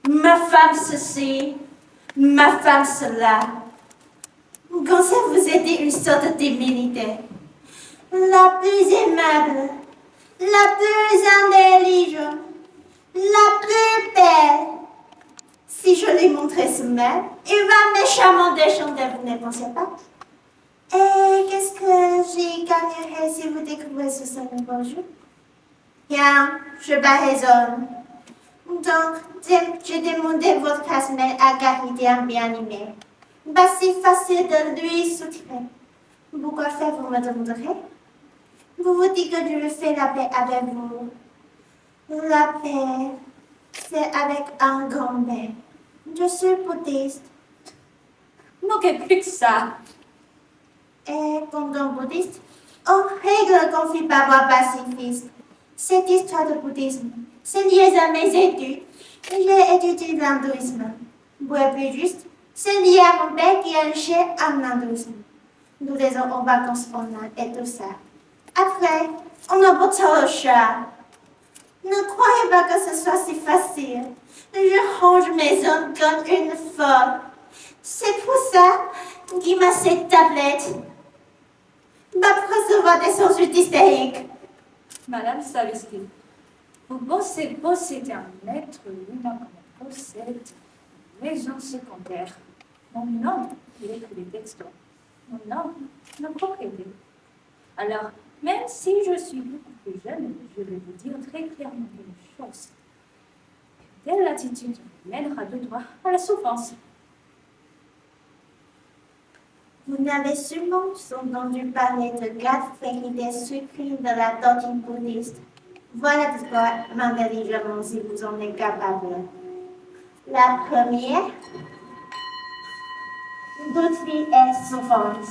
Ma femme ceci, ma femme cela. Comme ça, vous étiez une sorte d'humilité. La plus aimable, la plus intelligente, la plus belle. Si je lui montrais ce mail, il va méchamment déchanter, vous ne pensez pas? Et qu'est-ce que j'y gagnerais si vous découvrez ce nouveau jeu? Bien, je raisonne. Donc, j'ai demandé votre classe-mail à Garidien bien aimé. Pas si facile de lui soutirer. Pourquoi faire, vous me demanderez? Vous vous dites que je fais la paix avec vous. La paix, c'est avec un grand B. Je suis bouddhiste. Moquez plus que ça. Et comme bouddhiste, on règle qu'on fit pas voir pacifiste. Cette histoire de bouddhisme, c'est lié à mes études. J'ai étudié l'hindouisme. Pour être plus juste, c'est lié à mon père qui est chez en hindouisme. Nous les avons en vacances en Inde et tout ça. Après, on a beau le chat. Ne croyez pas que ce soit si facile. Je range mes hommes comme une folle. C'est pour ça qu'il m'a cette tablette. Va recevoir des insultes hystériques. Madame Stavisky, vous possédez un être humain comme on possède une maison secondaire. Mon homme, il écrit des textos. Mon homme, le propriétaire. Alors, même si je suis beaucoup plus jeune, je vais vous dire très clairement une chose. Une telle attitude mènera de droit à la souffrance. Vous n'avez sûrement entendu parler de 4 vérités sucrines de la doctrine bouddhiste. Voilà de quoi m'intelligemment si vous en êtes capable. La première, toute vie est souffrance.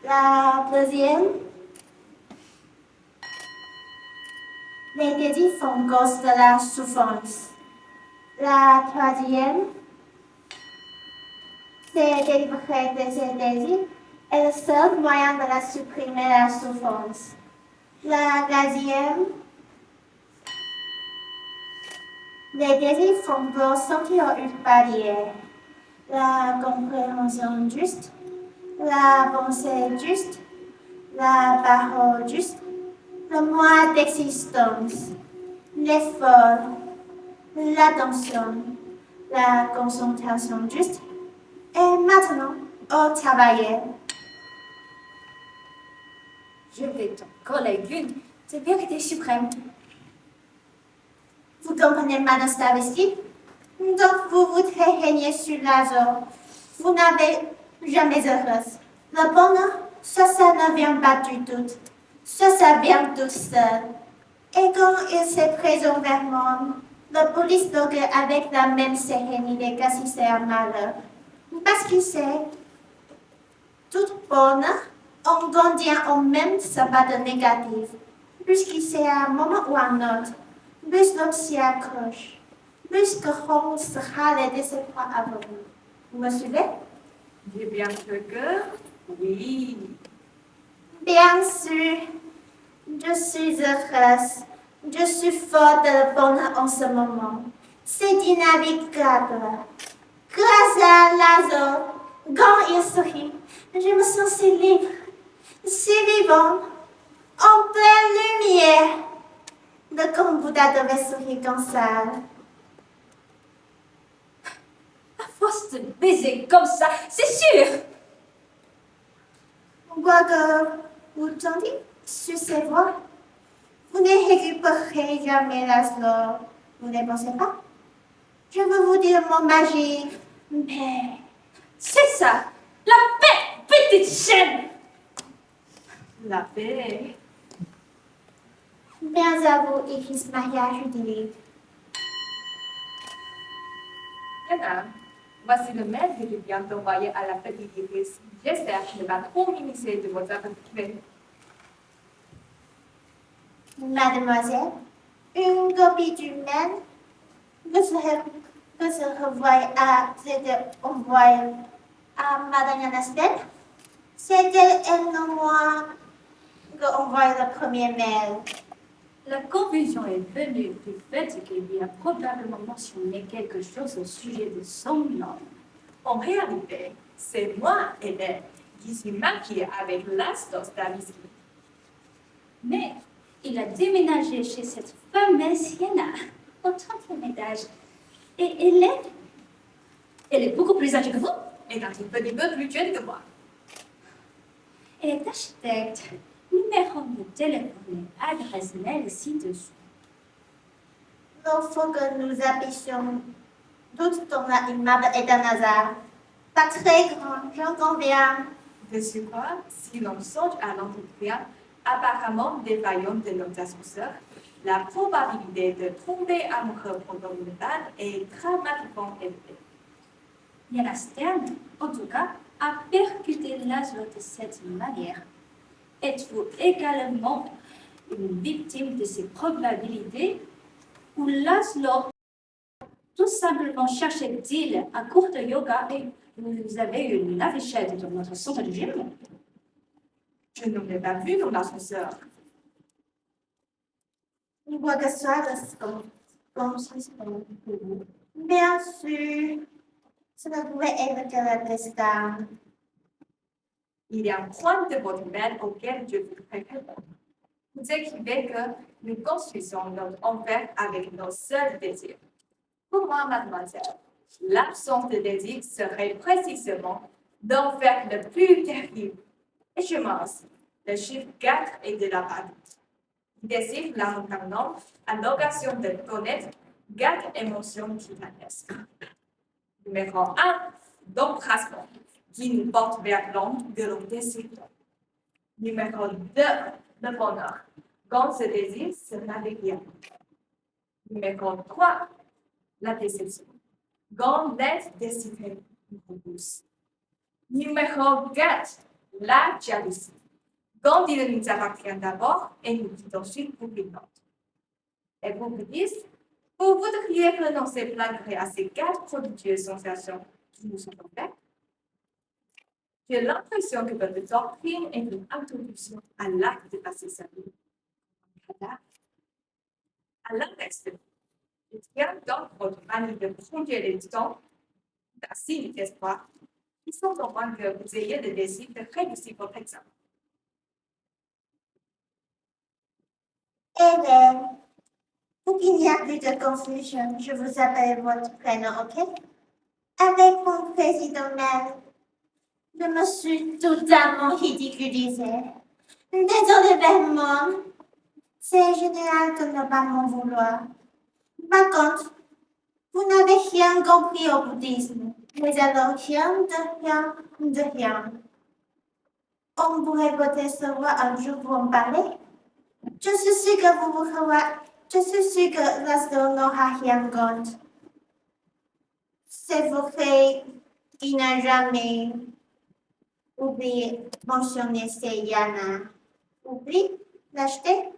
La deuxième, les désirs font cause de la souffrance. La troisième, c'est délivrer de ses désirs est le seul moyen de la supprimer la souffrance. La quatrième, les désirs font beau sentir une barrière. La compréhension juste, la pensée juste, la parole juste, le moyen d'existence, l'effort, l'attention, la concentration juste, et maintenant, au travail. Je vais t'en coller une. C'est vérité suprême. Vous comprenez, Madame Stavisky? Donc, vous voudrez régner sur l'azur. Vous n'avez jamais heureuse. Le bonheur, ça ne vient pas du tout. Ça vient tout seul. Et quand il se présente vers moi, la police bloque avec la même sérénité que si c'est un malheur. Parce qu'il sait, toute bonne, on contient en même sabbat de négatif. Puisqu'il sait à un moment ou à un autre, plus l'homme s'y accroche, plus que l'homme sera les désespoirs à vous. Vous me suivez? J'ai bien sûr que oui. Bien sûr, je suis heureuse. Je suis forte de le bonheur en ce moment. C'est inavigable. Grâce à Lazo, quand il sourit, je me sens si libre, si vivant, en pleine lumière. De comme Bouddha devait sourire comme ça. À force de baiser comme ça, c'est sûr. Quoi que vous sentez, Sur ces voies, vous ne récupérerez jamais Laszlo. Vous ne pensez pas? Je veux vous dire mon magique. Mais c'est ça, la paix, petite chienne. La paix. Bien à vous, Iris Maria Judith. Madame, voici le maître que je viens d'envoyer à la petite Iris. J'espère qu'il ne va trop m'initier de votre activité. Mademoiselle, une copie du même que se revoit à cette envoyée à Madame Anastel. C'était elle non moins qu'envoie le premier mail. La confusion est venue du fait qu'il y a probablement mentionné quelque chose au sujet de son nom. En réalité, c'est moi, Hélène, qui suis maquillée avec l'Astos Davisky. Mais il a déménagé chez cette fameuse Sienna, au 30e étage. Et elle est beaucoup plus âgée que vous. Et un petit peu plus jeune que moi. Elle est architecte. Numéro de téléphone et adresse mail ci-dessous. Il faut que nous habitions toutes dans l'immeuble et d'un hasard. Pas très grand, j'en conviens. De surcroît, si l'on songe à l'entretien apparemment défaillant de nos ascenseurs, la probabilité de tomber amoureux pendant une panne est dramatiquement élevée. Yana Stern, en tout cas, a percuté Laszlo de cette manière. Êtes-vous également une victime de ces probabilités ou Laszlo tout simplement cherchait-il un cours de yoga et vous avez une affichette dans notre centre de gym? Je ne l'ai pas vu dans l'ascenseur. Quoi que ce soit, bien sûr, ça ne pouvait être que la présidente. Il y a un point de votre mail auquel je voudrais répondre. Vous écrivez que nous construisons notre enfer avec nos seuls désirs. Pour moi, mademoiselle, l'absence de désir serait précisément d'enfer le plus terrible. Et chez moi aussi, le chiffre 4 est de la partie. Désir la incarnant à l'occasion de connaître 4 émotions titanesques. Numéro 1, d'embrassement, qui nous porte vers l'ombre de nos désirs. Numéro 2, le bonheur, quand ce désir se réveille. Numéro 3, la déception, quand l'aide décidée nous repousse. Numéro 4, la jalousie, quand il nous appartient d'abord et nous quitte ensuite pour une autre. Et vous vous dites, vous voudriez renoncer plein gré à ces 4 prodigieuses sensations qui nous sont offertes? J'ai l'impression que votre doctrine est une introduction à l'acte de passer sa vie. À l'inverse, il tient donc votre manière de prendre le temps d'un signe d'espoir, qui sont au moins que vous ayez le désir de réussir votre examen. Hélène, pour qu'il n'y ait plus de confusion, je vous appelle votre prénom, ok? Avec mon président même, je me suis totalement ridiculisée. Désolée vraiment. C'est général de ne pas m'en vouloir. Par contre, vous n'avez rien compris au bouddhisme. Mais alors rien de rien de rien. On pourrait peut-être se voir un jour pour en parler. Je suis sûre que vous vous revoyez. Je suis sûre que Laszlo n'aura rien contre. C'est vrai qu'il n'a jamais oublié mentionner Yana. Oublie l'acheter?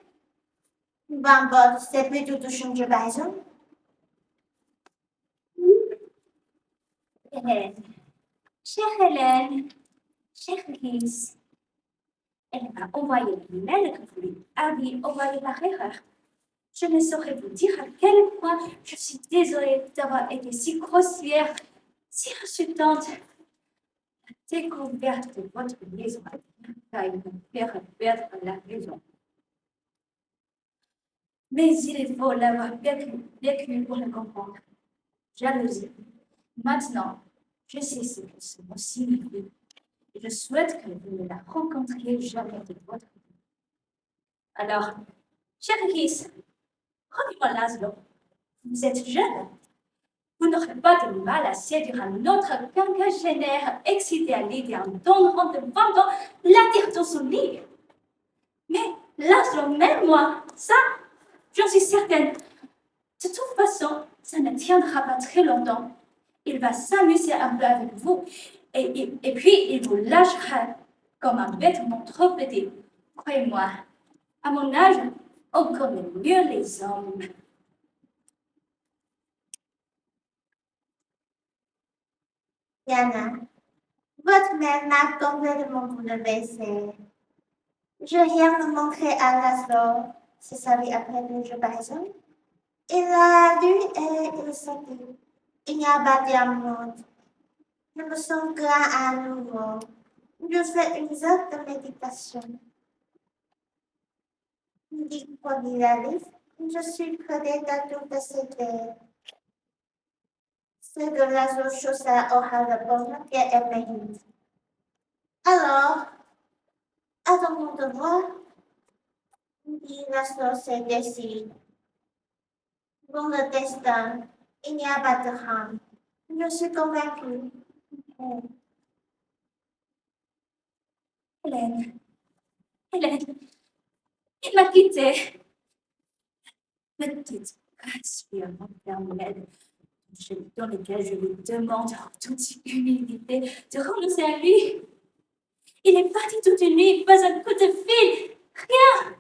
Bon, c'est plutôt touchant que raison. Hélène, chère Hélène, chère Lise, elle m'a envoyé le mail que vous lui aviez envoyé par erreur. Je ne saurais vous dire à quel point je suis désolée d'avoir été si grossière, si insultante. La découverte de votre liaison va me faire perdre la raison. Mais il faut l'avoir vécu pour le comprendre. Jalousie. Maintenant, je sais ce que ce mot signifie. Et je souhaite que vous ne la rencontriez jamais de votre vie. Alors, cher Iris, redis-moi Laszlo, vous êtes jeune. Vous n'aurez pas de mal à séduire un autre quinquagénaire excité à l'idée en donnant de vendant l'attire dans son lit. Mais Laszlo, même moi, ça, j'en suis certaine. De toute façon, ça ne tiendra pas très longtemps. Il va s'amuser un peu avec vous et puis il vous lâchera comme un vêtement trop petit. Croyez-moi, à mon âge, on connaît mieux les hommes. Yana, votre mère m'a complètement bouleversée. Je viens de montrer à Laszlo ce salut après le jeu par exemple. Il a lu et il s'est dit, il n'y a pas d'amour. Je me sens grand à nouveau. Je fais une sorte de méditation. Dit Cornelis, je suis prêt à tout décider. C'est que Laszlo Chosa aura le bonheur qu'elle mérite. Alors, attendons de voir. Dit Laszlo se décide. Dans le destin, il n'y a pas de rame. Je suis convaincue. Hélène, il m'a quittée. Petite créature maternelle dans laquelle je lui demande en toute humilité de renoncer à lui. Il est parti toute une nuit, pas un coup de fil, rien.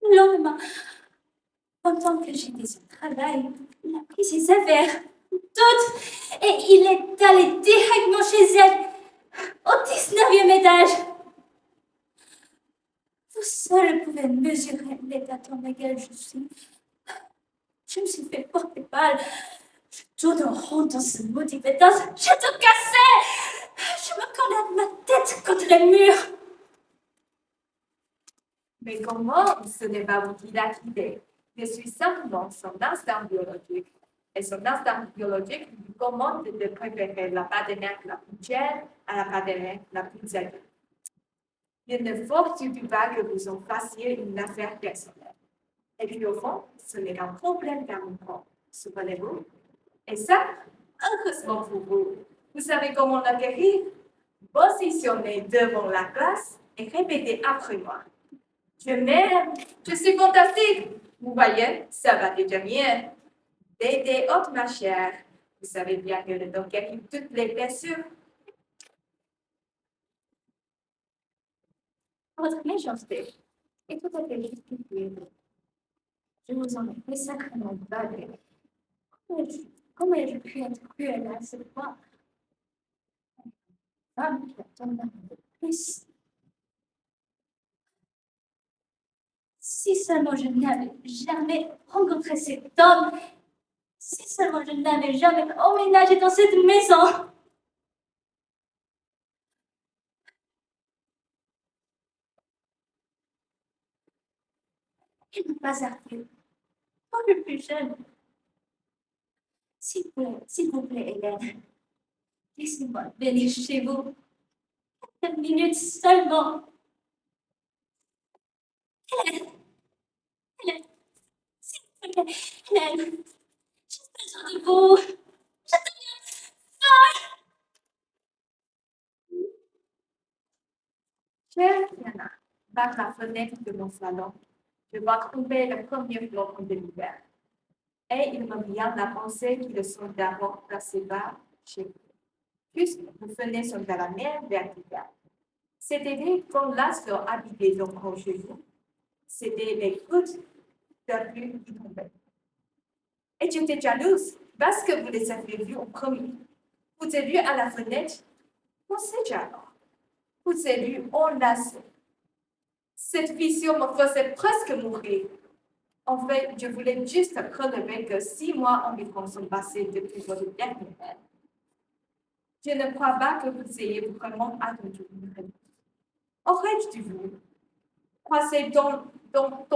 Le lendemain, pendant que j'étais au travail, il a pris ses affaires, toutes, et il est allé directement chez elle, au 19e étage. Vous seul pouvez mesurer l'état dans lequel je suis. Je me suis fait porter balle. Je tourne en rond dans ce maudit pétasse. Je te cassais. Je me connais ma tête contre les murs. Mais comment ce n'est pas vous qui l'a quitté? Je suis simplement son instinct biologique. Et son instinct biologique lui commande de préférer la partenaire la plus chère à la partenaire la plus zélée. Il ne faut surtout pas que vous en fassiez une affaire personnelle. Et puis au fond, ce n'est qu'un problème d'amour, souvenez-vous. Et ça, heureusement pour vous, vous savez comment le guérir? Positionnez devant la glace et répétez après moi. Je m'aime, je suis fantastique. Vous voyez, ça va déjà mieux. Des hautes, ma chère. Vous savez bien que le don guérit toutes les blessures. Votre méchanceté est tout à fait justifiée. Je vous en ai fait sacrément baver. Comment ai-je pu être cruelle à ce point? Femme qui a tant d'amour de plus. Si seulement je n'avais jamais rencontré cet homme, si seulement je n'avais jamais emménagé dans cette maison. Il n'a pas arrêté. Quand je suis plus jeune. S'il vous plaît, Hélène, laissez-moi venir chez vous. 4 minutes seulement. Hélène, Hélène, s'il vous plaît, Hélène, j'ai besoin de vous. Je deviens folle. Chère Diana, par la fenêtre de mon salon, je vois trouver le premier flocon de l'hiver. Et il me vient la pensée qu'ils sont d'abord placés bas chez vous. Puisque vous venez sur la mer verticale. C'était quand Laszlo habitait encore chez vous. C'était les gouttes de pluie qui tombaient. Et j'étais jalouse parce que vous les avez vus en premier. Vous avez vu à la fenêtre, pensez alors. Vous avez vu enlacés. Cette vision me faisait presque mourir. En fait, je voulais juste relever que 6 mois environ sont passés depuis votre dernière mère. Je ne crois pas que vous ayez vraiment attendu une réponse. Aurais-je dû vous croiser dans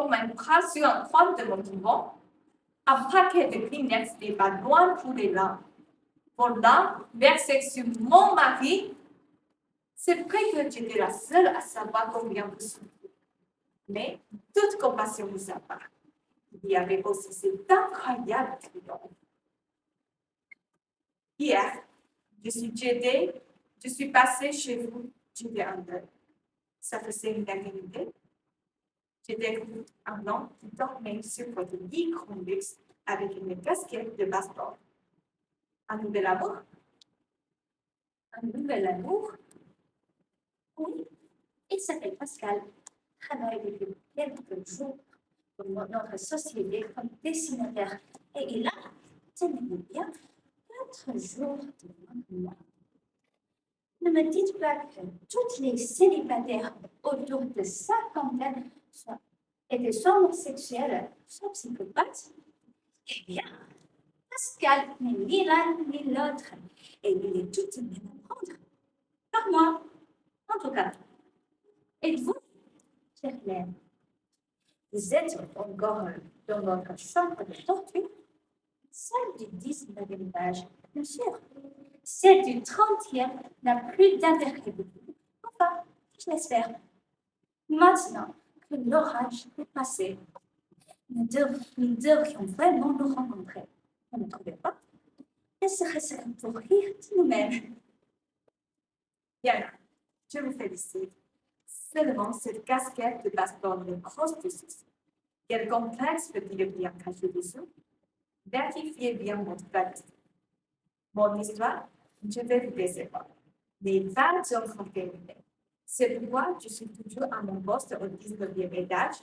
mes bras sur un coin de mon divan? Un paquet de Kleenex n'est pas loin pour les larmes. Vos larmes versées sur mon mari, c'est vrai que j'étais la seule à savoir combien vous souffrez. Mais toute compassion de sa part, il y avait aussi cet incroyable triomphe. Hier, je suis passée chez vous, j'étais en deuil. Ça faisait une éternité. J'étais un homme qui dormait sur votre lit grand luxe avec une casquette de baseball. Un nouvel amour? Un nouvel amour? Oui, il s'appelle Pascal. Travaille depuis quelques jours pour notre société comme dessinateur. Et il a, tenez-vous bien, 4 jours de moi. Ne me dites pas que toutes les célibataires autour de 50 étaient soit homosexuels, soit psychopathes. Eh bien, Pascal n'est ni l'un ni l'autre, et il est tout de même à prendre. Par moi, en tout cas. Et vous, chère Hélène, vous êtes encore dans votre chambre de torture, celle du 19e âge, bien sûr. Celle du 30e n'a plus d'intérêt pour vous. Enfin, je l'espère. Maintenant que l'orage est passé, nous devrions vraiment nous rencontrer. Vous ne trouvez pas? Ne serait-ce que pour rire de nous-mêmes. Bien, je vous félicite. Seulement cette casquette de baseball me grosse de soucis. Quel complexe peut-il bien caché dessous? Vérifiez bien votre valise. Mon histoire, je vais vous décevoir. Mais pas encore terminée. C'est pourquoi je suis toujours à mon poste au 19e étage.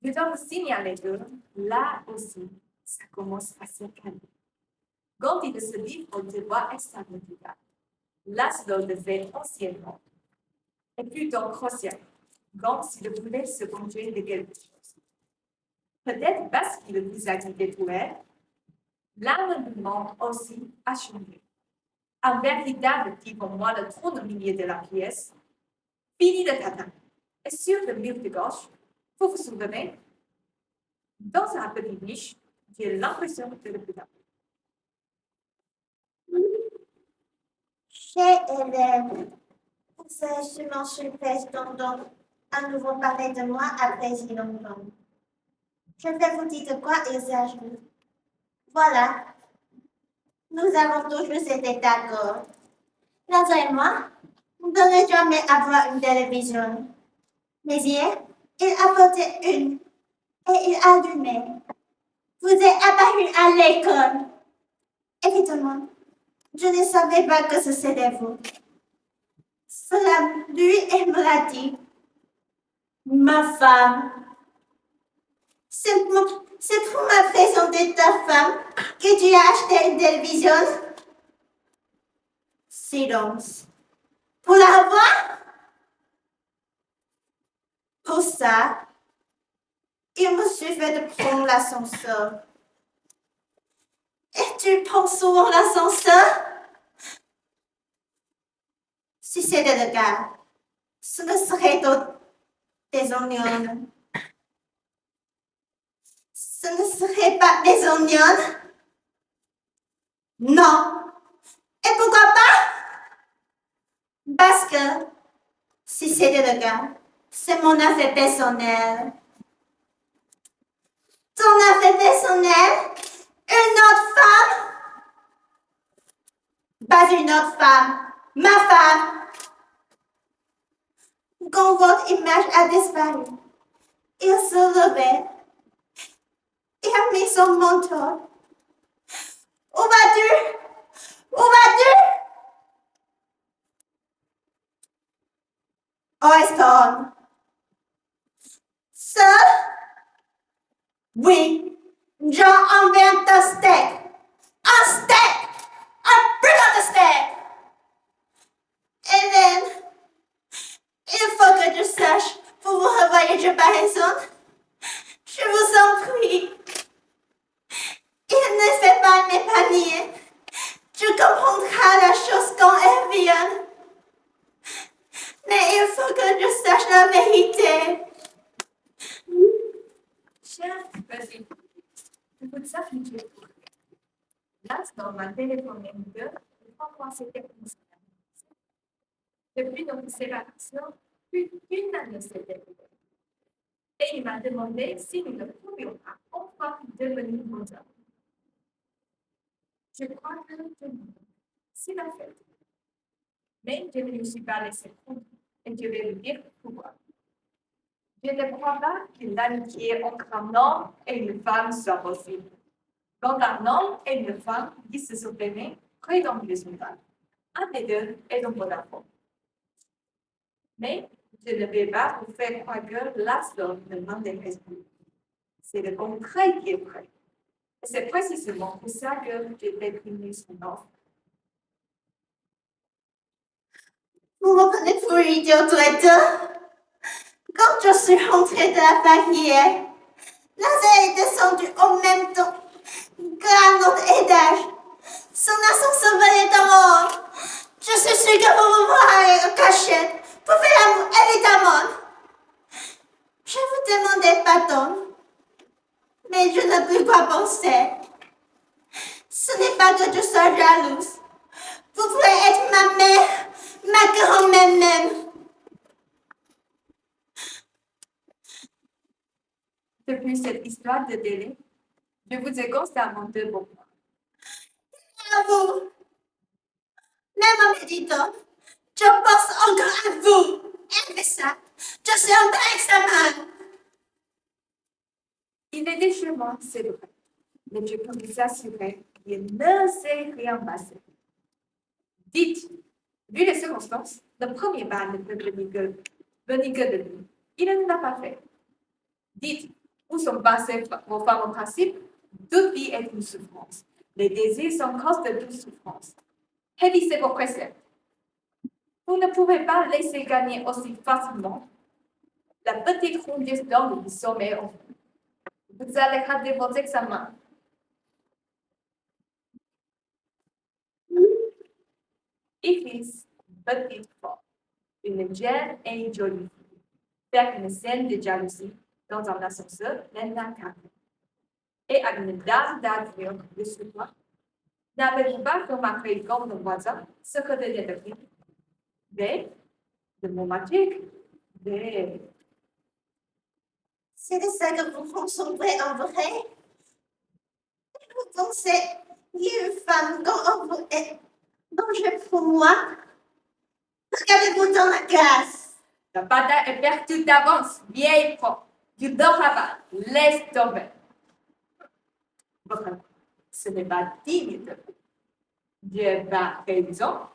Je dois vous signaler que là aussi, ça commence à se calmer. Quand il se livre au devoir extraordinaire, l'assaut de fait anciennement est plutôt grossière, comme s'il voulait se venger de quelque chose. Peut-être parce qu'il vous a quitté pour elle, l'environnement aussi a changé. Un véritable type en moins de 30 milliers de la pièce, fini de tatin. Et sur le mur de gauche, vous vous souvenez, dans un petit niche, j'ai l'impression de le plus. Chez Hélène, c'est sûrement surprise d'entendre à nouveau parler de moi après si longtemps. Je vais vous dire de quoi il s'agit. Voilà, nous avons toujours été d'accord. Lanza et moi, nous ne jamais avoir une télévision. Mais hier, il a apporté une et il a allumé. Vous êtes apparu à l'école. Évidemment, je ne savais pas que ce serait vous. Cela lui et me l'a dit. Ma femme. C'est pour ma présenter ta femme que tu as acheté une télévision. Silence. Pour la revoir? Pour ça, il me suffit de prendre l'ascenseur. Et tu prends souvent l'ascenseur? Si c'était le cas, ce ne serait d'autres des oignons. Ce ne serait pas des oignons? Non. Et pourquoi pas? Parce que, si c'était le cas, c'est mon affaire personnelle. Ton affaire personnelle? Une autre femme? Pas une autre femme. Ma femme. Quand votre image a disparu, il se levait. Il a mis son manteau. Où vas-tu? Où vas-tu? Oyster. Seul? Oui. Jean invente un steak. Un steak! Un putain de steak! Hélène, il faut que je sache, pour vous revoyer de Paris. Je vous en prie. Il ne fait pas m'épargner. Tu comprendras la chose quand elle vient. Mais il faut que je sache la vérité. Cher petit, je vous affliger pour rien. L'instant m'a téléphoné une heure, et pourquoi c'était comme ça. Depuis notre séparation, Puis une année s'est écoulée. Et il m'a demandé si nous ne pouvions pas enfin devenir mondiaux. Je crois que c'est la fête. Mais je ne me suis pas laissé prendre et je vais vous dire pourquoi. Je ne crois pas que l'amitié entre un homme et une femme soit possible. Quand un homme et une femme qui se sont aimés près d'un résultat, un des deux est un bon enfant. Mais je ne vais pas vous faire croire que l'astre ne m'intéresse plus. C'est le contraire qui est vrai. Et c'est précisément pour ça que j'ai déprimé son offre. Vous me prenez pour idiot tous les deux. Quand je suis rentrée de la barrière, Lazare est descendu en même temps qu'à notre étage. Son ascenseur venait d'en haut. Je suis sûre que vous me voyez en cachette pour faire l'amour, évidemment. Je vous demandais pardon, mais je ne peux pas penser. Ce n'est pas que je sois jalouse. Vous pouvez être ma mère, ma grand-mère même. Depuis cette histoire de délai, je vous ai constamment de bon. À vous. Même en méditant, je pense encore à vous. Et ça, je suis en examen. Il est déchirant, c'est vrai, mais je peux vous assurer qu'il ne s'est rien passé. Dites, vu les circonstances, le premier bal ne peut venir que de lui. Il ne l'a pas fait. Dites, où sont passées vos femmes en principe? Toute vie est une souffrance. Les désirs sont cause de toute souffrance. Révisez vos préceptes. Vous ne pouvez pas laisser gagner aussi facilement la petite ronde d'or du sommet en vous. Vous allez rater vos examens. Iris, petite femme, une jeune et jolie fille, faire une scène de jalousie dans un ascenseur l'incarne. Et à une dame d'armure de ce point, n'avez-vous pas remarqué comme nos voisins ce que devient le film? De mots magiques, des... C'est de ça que vous concentrez en vrai. Vous pensez, il y a une femme dont vous êtes dangereux pour moi. Regardez-vous dans la glace. La bataille est perdue d'avance, vieille femme. Tu n'auras pas, laisse tomber. Votre ce n'est pas digne de vous. Dieu va raison.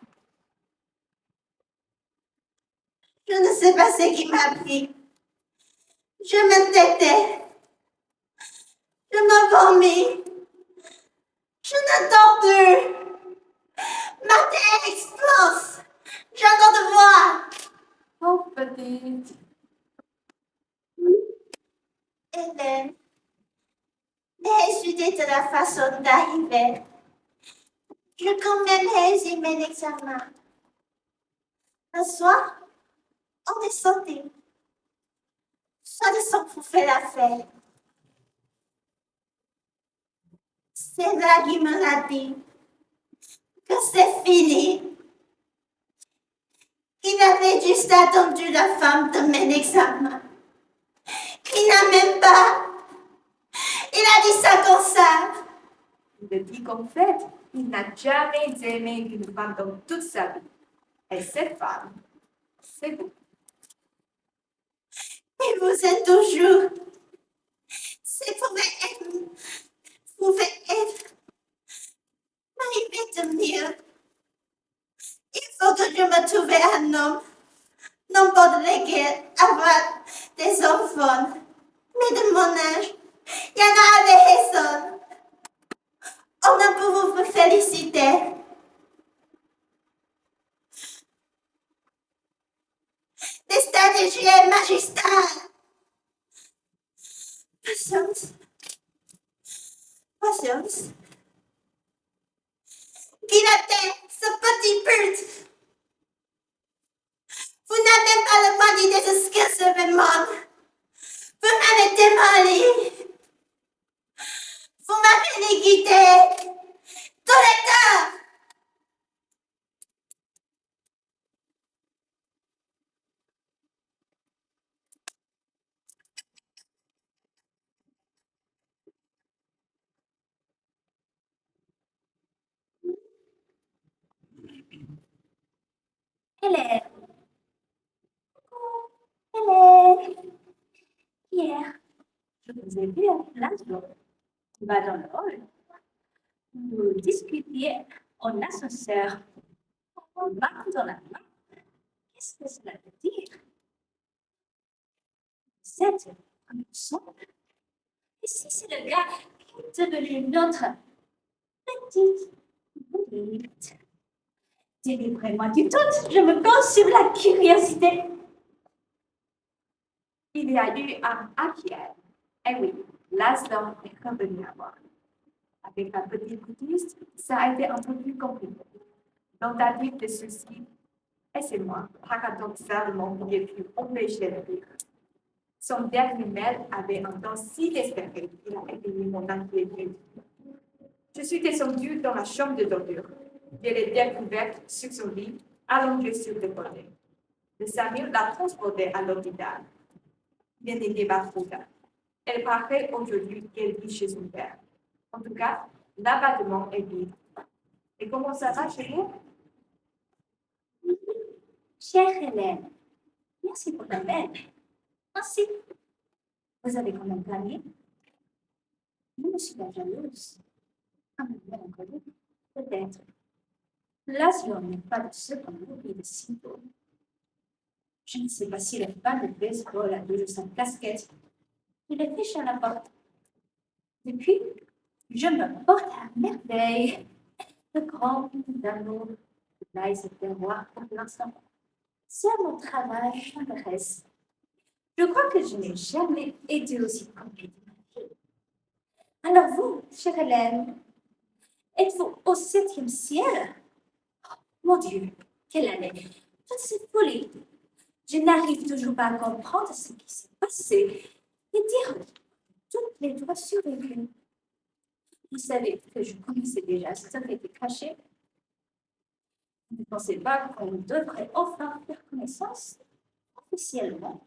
Je ne sais pas ce qui m'a pris. Je m'entêtais. Je me vomis. Je ne dors plus. Ma tête explose. J'entends de voix. Oh, petite. Hélène, j'ai idées de la façon d'arriver. Je quand même réussi mes examens. Un soir, on est sorti. Soi-disant pour faire la fête. C'est là qu'il me l'a dit que c'est fini. Il avait juste attendu la femme de mes examens. Il n'a même pas. Il a dit ça comme ça. Il le dit qu'en fait, il n'a jamais aimé une femme dans toute sa vie. Et cette femme, c'est vous. Et vous êtes toujours. C'est pouvait être. M'arriver de mieux. Il faut que je me trouve un homme. N'importe lequel avoir des enfants. Mais de mon âge, il y en a avec raison. On a pour vous féliciter. Des stratégies magistrales. Patience. Patience. Dilatez ce petit pute. Vous n'avez pas le droit d'idée de ce que je me demande. Vous m'avez démoli. Vous m'avez liquidé. Tout le temps. Hélène. Coucou, Hélène. Hier, je vous ai vu en place dans le hall. Vous discutiez en ascenseur, en main dans la main. Qu'est-ce que cela veut dire? Vous êtes ensemble. Et si c'est le gars qui est devenu notre petite boulette? Délivrez-moi du doute, je me consume la curiosité. Il y a eu un happy-end. Eh oui, Laszlo est revenu à moi. Avec la petite bouddhiste, ça a été un peu plus compliqué. Tentative de suicide, et c'est moi, paradoxalement, qui ai pu empêcher le rire. Son dernier mail avait un ton si désespéré qu'il a éveillé mon inquiétude. Je suis descendue dans la chambre de torture. Je l'ai découverte sur son lit, allongée sur le côté. Le SAMU l'a transportée à l'hôpital. Il n'était pas trop tard. Elle paraît aujourd'hui qu'elle vit chez son père. En tout cas, l'abattement est vide. Et comment ça va chez vous? Chère Hélène, merci pour ta mail. Merci. Vous avez quand même gagné. Je me suis pas jalouse. Un peu mélancolique, peut-être. Laszlo n'est pas le second oubli de sitôt. Je ne sais pas si le fan de baseball a toujours sa casquette. Il est fiché à la porte. Depuis, je me porte à merveille. Le grand d'amour, là, il se fait voir pour l'instant. Seul mon travail m'intéresse. Je crois que je n'ai jamais été aussi compliquée de ma vie. Alors vous, chère Hélène, êtes-vous au 7e ciel? Oh, mon Dieu, quelle année! Toutes ces folies! Je n'arrive toujours pas à comprendre ce qui s'est passé et dire toutes les doigts survécues. Vous savez que je connaissais déjà ce qui était caché. Vous ne pensez pas qu'on devrait enfin faire connaissance officiellement?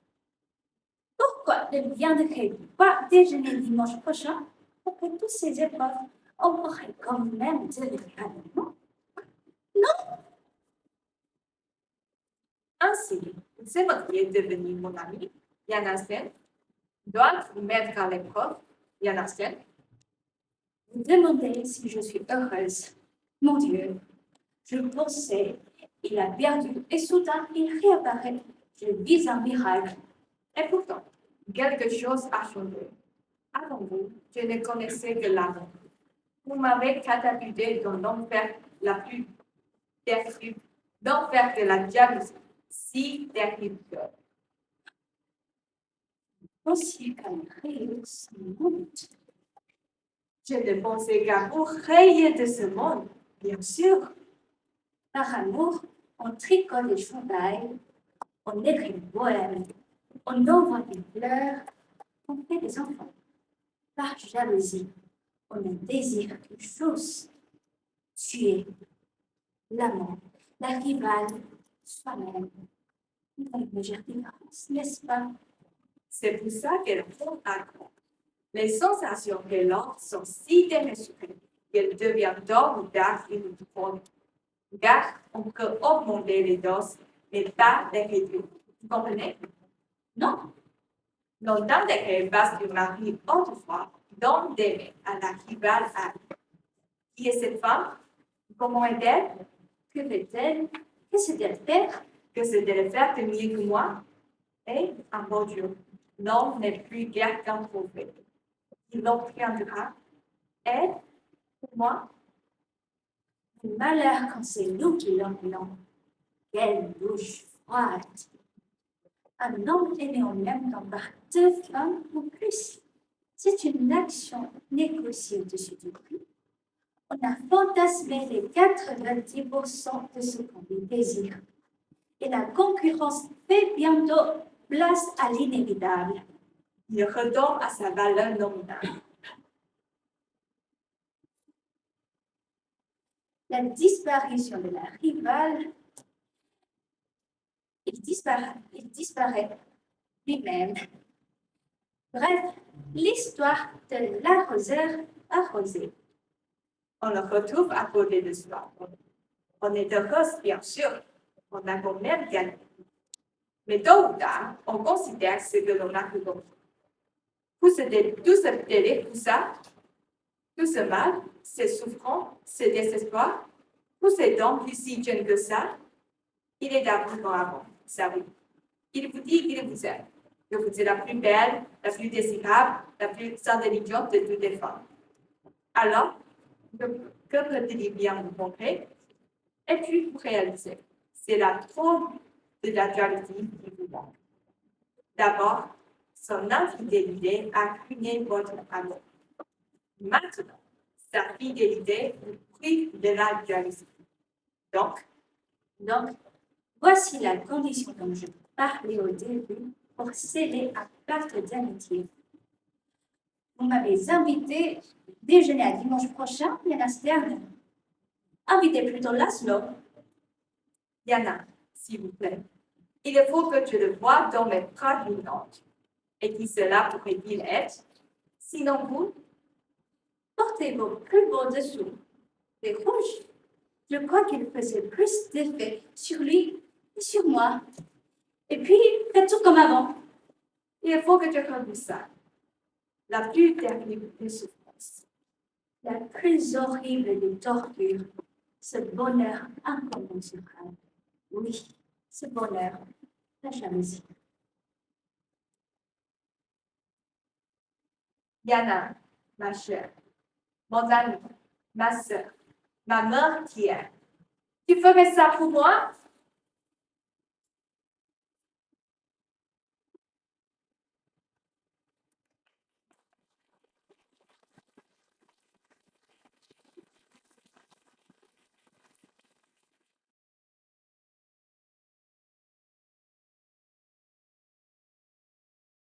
Pourquoi ne viendrez-vous pas déjeuner dimanche prochain? Après toutes ces épreuves, on pourrait quand même devenir amis. Non? Ainsi, vous aimeriez devenir mon ami, Yanasen? Dois-je vous mettre à l'épreuve, Yanasen? Vous demandez si je suis heureuse. Mon Dieu, je pensais, il a perdu et soudain il réapparaît. Je vis un miracle. Et pourtant, quelque chose a changé. Avant vous, je ne connaissais que l'amour. Vous m'avez catapulté dans l'enfer la plus terrible, l'enfer de la jalousie, si terrible que. Aussi qu'un rayon se monte. Je ne pensais qu'à vous rayer de ce monde, bien sûr. Par amour, on tricote des chandails, on écrit une poème, on envoie des fleurs, on fait des enfants. Par jalousie, on ne désire qu'une chose, tuer l'amant, la rivale, soi-même. Une légère différence, n'est-ce pas? C'est pour ça qu'elles font un grand. Les sensations qu'elles ont sont si démesurées qu'elles deviennent tôt ou tard une drogue. Car on peut augmenter les doses, mais pas les réduire. Vous comprenez? Non, Longtemps qu'elle passe du mari autrefois, donne d'aimer à la rivale Anne. Qui est cette femme? Comment est-elle? que fait-elle? Que sait-elle faire? Que sait-elle faire de mieux que moi? Et, un bon Dieu, l'homme n'est plus guère qu'un trophée. Il l'obtiendra. Et, pour moi, Le malheur quand c'est nous qui l'emmenons. Quelle bouche froide! Un homme aimé en même temps par 2 femmes ou plus. C'est une action négociée au-dessus du prix. On a fantasmé les 90% de ce qu'on lui désire. Et la concurrence fait bientôt place à l'inévitable. il redonne à sa valeur nominale. La disparition de la rivale, il disparaît lui-même. Bref, l'histoire de l'arroseur arrosé. On le retrouve à côté de soi. On est heureuse, bien sûr. On a quand même gagné. Mais tôt ou tard, on considère ce que l'on a pu comprendre. Tout ce délai, tout ça, tout ce mal, ces souffrances, ce désespoir, tous ces dons plus si jeunes que ça, il est d'abord avant, ça oui. Il vous dit qu'il vous aime, que vous êtes la plus belle, la plus désirable, la plus intelligente de toutes les femmes. Alors, que peut-il bien vous montrer? Et puis vous réalisez, c'est la trompe de la jalousie qui vous manque. D'abord, son infidélité a ruiné votre amour. Maintenant, sa fidélité vous prive de la jalousie. Donc, voici la condition dont je parlais au début pour céder à pacte d'amitié. Vous m'avez invité déjeuner à dimanche prochain, Yana Stern. Invitez plutôt Laszlo. Yana, s'il vous plaît, il faut que je le voie dans mes bras d'une ange. Et qui cela pourrait-il être? Sinon vous, Portez vos plus beaux dessous, des rouges. Je crois qu'il faisait plus d'effet sur lui et sur moi. Et puis, faites tout comme avant. il faut que je rende ça. La plus terrible des souffrances. La plus horrible des tortures, ce bonheur incommensurable. Oui, ce bonheur, la jalousie. Yana, ma chère, mon ami, ma sœur, ma meurtrière, tu ferais ça pour moi?